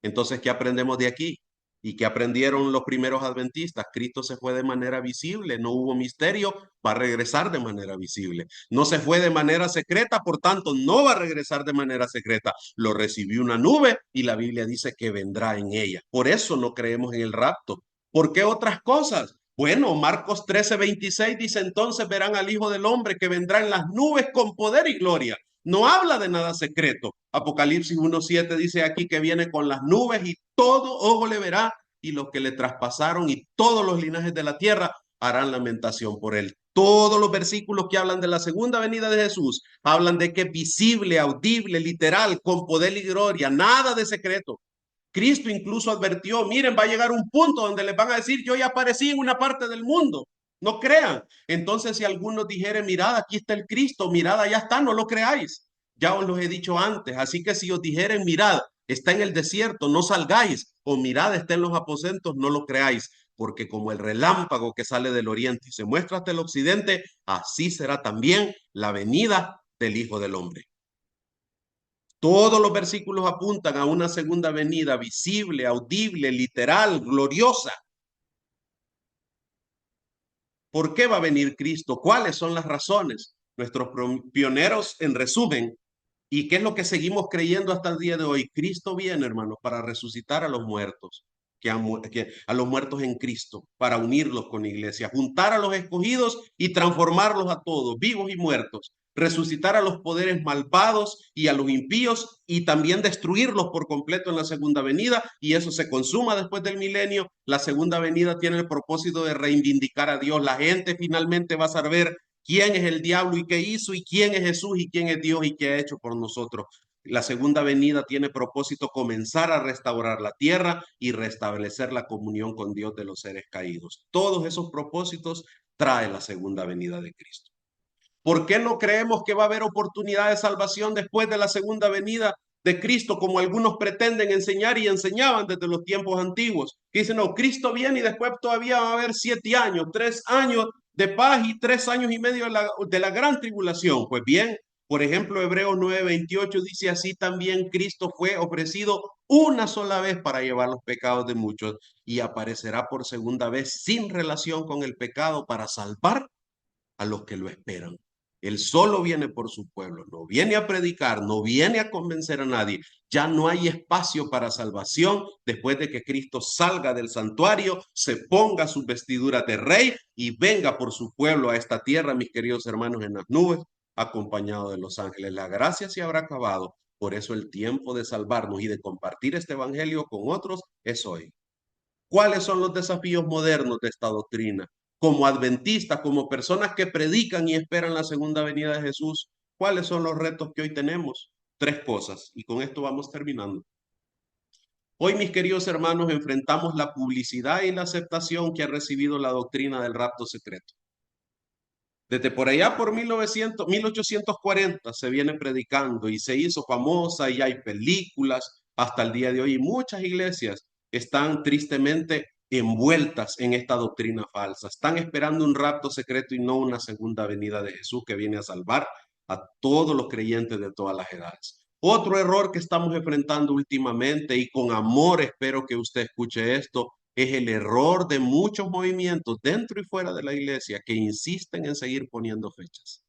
Entonces, ¿qué aprendemos de aquí? ¿Y qué aprendieron los primeros adventistas? Cristo se fue de manera visible, no hubo misterio, va a regresar de manera visible. No se fue de manera secreta, por tanto, no va a regresar de manera secreta. Lo recibió una nube y la Biblia dice que vendrá en ella. Por eso no creemos en el rapto. ¿Por qué otras cosas? Bueno, Marcos 13:26 dice: entonces verán al Hijo del Hombre que vendrá en las nubes con poder y gloria. No habla de nada secreto. Apocalipsis 1:7 dice aquí que viene con las nubes y todo ojo le verá, y los que le traspasaron y todos los linajes de la tierra harán lamentación por él. Todos los versículos que hablan de la segunda venida de Jesús hablan de que es visible, audible, literal, con poder y gloria, nada de secreto. Cristo incluso advirtió: miren, va a llegar un punto donde les van a decir: yo ya aparecí en una parte del mundo. No crean. Entonces, si algunos dijeren: mirad, aquí está el Cristo, mirad, allá está, no lo creáis. Ya os lo he dicho antes. Así que si os dijeren: mirad, está en el desierto, no salgáis, o mirad, está en los aposentos, no lo creáis, porque como el relámpago que sale del oriente y se muestra hasta el occidente, así será también la venida del Hijo del Hombre. Todos los versículos apuntan a una segunda venida visible, audible, literal, gloriosa. ¿Por qué va a venir Cristo? ¿Cuáles son las razones? Nuestros pioneros, en resumen, ¿y qué es lo que seguimos creyendo hasta el día de hoy? Cristo viene, hermanos, para resucitar a los muertos, a los muertos en Cristo, para unirlos con la iglesia, juntar a los escogidos y transformarlos a todos, vivos y muertos, resucitar a los poderes malvados y a los impíos, y también destruirlos por completo en la segunda venida, y eso se consuma después del milenio. La segunda venida tiene el propósito de reivindicar a Dios. La gente finalmente va a saber quién es el diablo y qué hizo, y quién es Jesús y quién es Dios y qué ha hecho por nosotros. La segunda venida tiene propósito comenzar a restaurar la tierra y restablecer la comunión con Dios de los seres caídos. Todos esos propósitos trae la segunda venida de Cristo. ¿Por qué no creemos que va a haber oportunidad de salvación después de la segunda venida de Cristo, como algunos pretenden enseñar y enseñaban desde los tiempos antiguos? Que dicen: no, Cristo viene y después todavía va a haber 7 años, 3 años de paz y 3 años y medio de la gran tribulación. Pues bien, por ejemplo, Hebreos 9:28 dice: así también Cristo fue ofrecido una sola vez para llevar los pecados de muchos, y aparecerá por segunda vez sin relación con el pecado para salvar a los que lo esperan. Él solo viene por su pueblo, no viene a predicar, no viene a convencer a nadie. Ya no hay espacio para salvación después de que Cristo salga del santuario, se ponga sus vestiduras de rey y venga por su pueblo a esta tierra, mis queridos hermanos, en las nubes, acompañado de los ángeles. La gracia se habrá acabado. Por eso el tiempo de salvarnos y de compartir este evangelio con otros es hoy. ¿Cuáles son los desafíos modernos de esta doctrina? Como adventistas, como personas que predican y esperan la segunda venida de Jesús, ¿cuáles son los retos que hoy tenemos? 3 cosas, y con esto vamos terminando. Hoy, mis queridos hermanos, enfrentamos la publicidad y la aceptación que ha recibido la doctrina del rapto secreto. Desde por allá por 1840 se viene predicando y se hizo famosa, y hay películas hasta el día de hoy, y muchas iglesias están tristemente envueltas en esta doctrina falsa. Están esperando un rapto secreto y no una segunda venida de Jesús que viene a salvar a todos los creyentes de todas las edades. Otro error que estamos enfrentando últimamente, y con amor espero que usted escuche esto, es el error de muchos movimientos dentro y fuera de la iglesia que insisten en seguir poniendo fechas.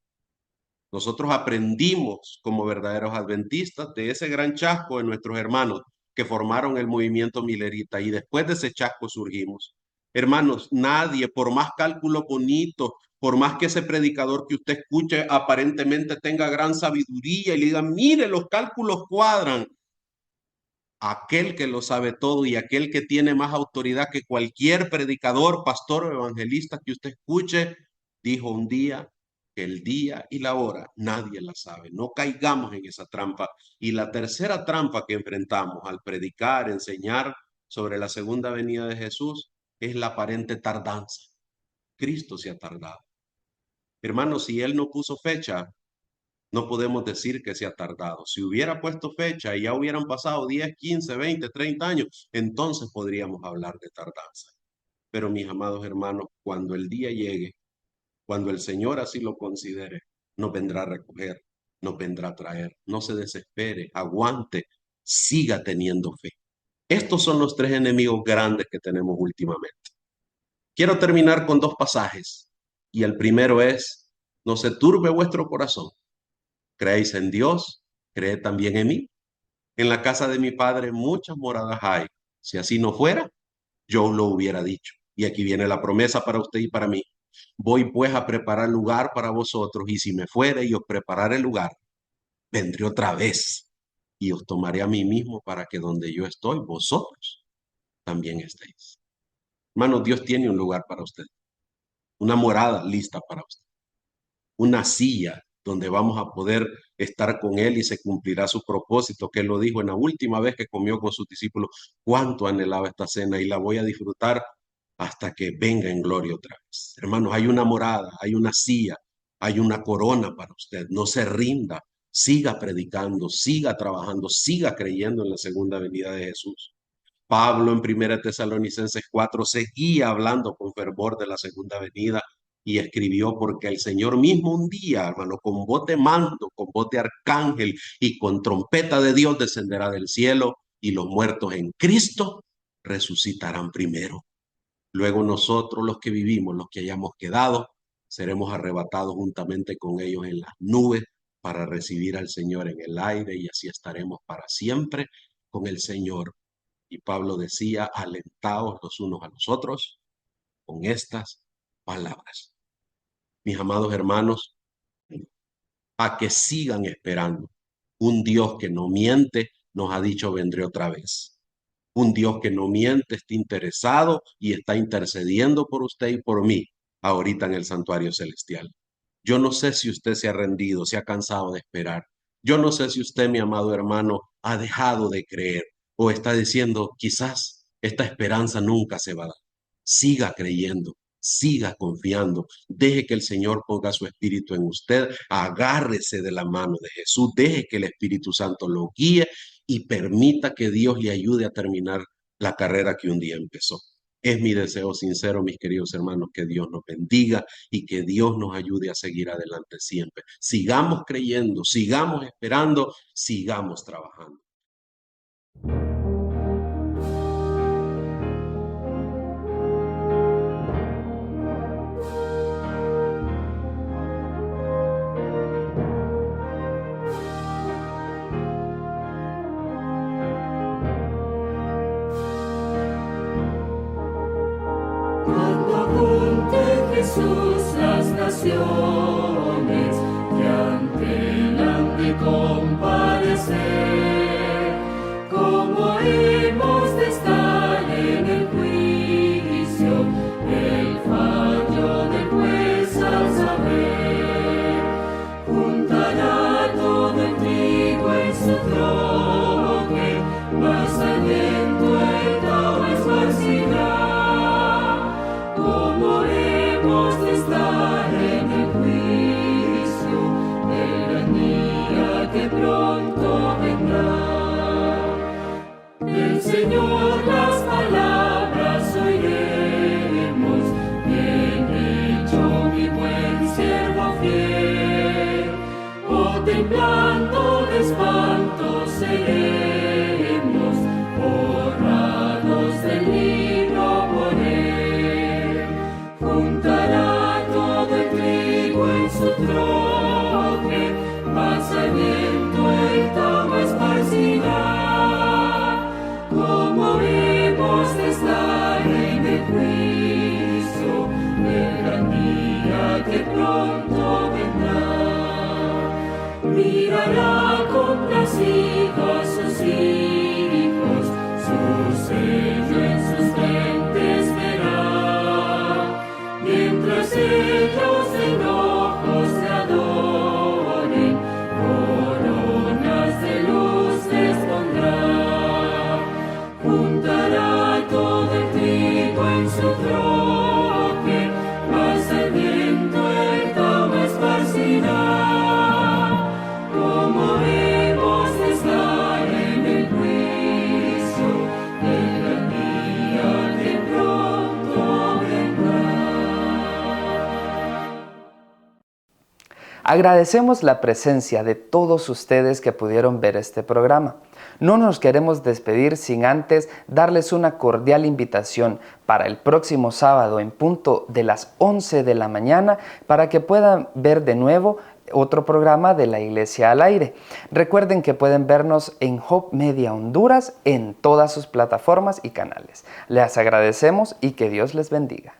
Nosotros aprendimos como verdaderos adventistas de ese gran chasco de nuestros hermanos que formaron el movimiento milerita, y después de ese chasco surgimos. Hermanos, nadie, por más cálculo bonito, por más que ese predicador que usted escuche aparentemente tenga gran sabiduría y le diga, mire, los cálculos cuadran, aquel que lo sabe todo y aquel que tiene más autoridad que cualquier predicador, pastor o evangelista que usted escuche, dijo un día que el día y la hora nadie la sabe. No caigamos en esa trampa. Y la tercera trampa que enfrentamos al predicar, enseñar sobre la segunda venida de Jesús es la aparente tardanza. Cristo se ha tardado. Hermanos, si Él no puso fecha, no podemos decir que se ha tardado. Si hubiera puesto fecha y ya hubieran pasado 10, 15, 20, 30 años, entonces podríamos hablar de tardanza. Pero mis amados hermanos, cuando el día llegue, cuando el Señor así lo considere, nos vendrá a recoger, nos vendrá a traer. No se desespere, aguante, siga teniendo fe. Estos son los tres enemigos grandes que tenemos últimamente. Quiero terminar con dos pasajes. Y el primero es, no se turbe vuestro corazón. ¿Creéis en Dios? ¿Creed también en mí? En la casa de mi Padre muchas moradas hay. Si así no fuera, yo lo hubiera dicho. Y aquí viene la promesa para usted y para mí. Voy pues a preparar lugar para vosotros, y si me fuere y os prepararé el lugar, vendré otra vez y os tomaré a mí mismo, para que donde yo estoy, vosotros también estéis. Hermanos, Dios tiene un lugar para usted, una morada lista para usted, una silla donde vamos a poder estar con Él y se cumplirá su propósito, que Él lo dijo en la última vez que comió con sus discípulos. Cuánto anhelaba esta cena y la voy a disfrutar hasta que venga en gloria otra vez. Hermanos, hay una morada, hay una silla, hay una corona para usted. No se rinda, siga predicando, siga trabajando, siga creyendo en la segunda venida de Jesús. Pablo en 1 Tesalonicenses 4 seguía hablando con fervor de la segunda venida y escribió, porque el Señor mismo un día, hermano, con voz de mando, con voz de arcángel y con trompeta de Dios descenderá del cielo, y los muertos en Cristo resucitarán primero. Luego nosotros, los que vivimos, los que hayamos quedado, seremos arrebatados juntamente con ellos en las nubes para recibir al Señor en el aire, y así estaremos para siempre con el Señor. Y Pablo decía, alentaos los unos a los otros con estas palabras. Mis amados hermanos, a que sigan esperando. Un Dios que no miente nos ha dicho, vendré otra vez. Un Dios que no miente está interesado y está intercediendo por usted y por mí ahorita en el santuario celestial. Yo no sé si usted se ha rendido, se ha cansado de esperar. Yo no sé si usted, mi amado hermano, ha dejado de creer o está diciendo, quizás esta esperanza nunca se va a dar. Siga creyendo, siga confiando, deje que el Señor ponga su espíritu en usted, agárrese de la mano de Jesús, deje que el Espíritu Santo lo guíe y permita que Dios le ayude a terminar la carrera que un día empezó. Es mi deseo sincero, mis queridos hermanos, que Dios nos bendiga y que Dios nos ayude a seguir adelante siempre. Sigamos creyendo, sigamos esperando, sigamos trabajando. Jesús, las naciones que anhelan de compadecer, como hemos de estar en el juicio, el fallo del juez al saber, juntará todo el trigo en su troje, mas adentro el todo esparcirá. Como hemos de estar en el juicio del gran día que pronto vendrá. Agradecemos la presencia de todos ustedes que pudieron ver este programa. No nos queremos despedir sin antes darles una cordial invitación para el próximo sábado en punto de las 11 de la mañana para que puedan ver de nuevo otro programa de la Iglesia al Aire. Recuerden que pueden vernos en Hope Media Honduras en todas sus plataformas y canales. Les agradecemos y que Dios les bendiga.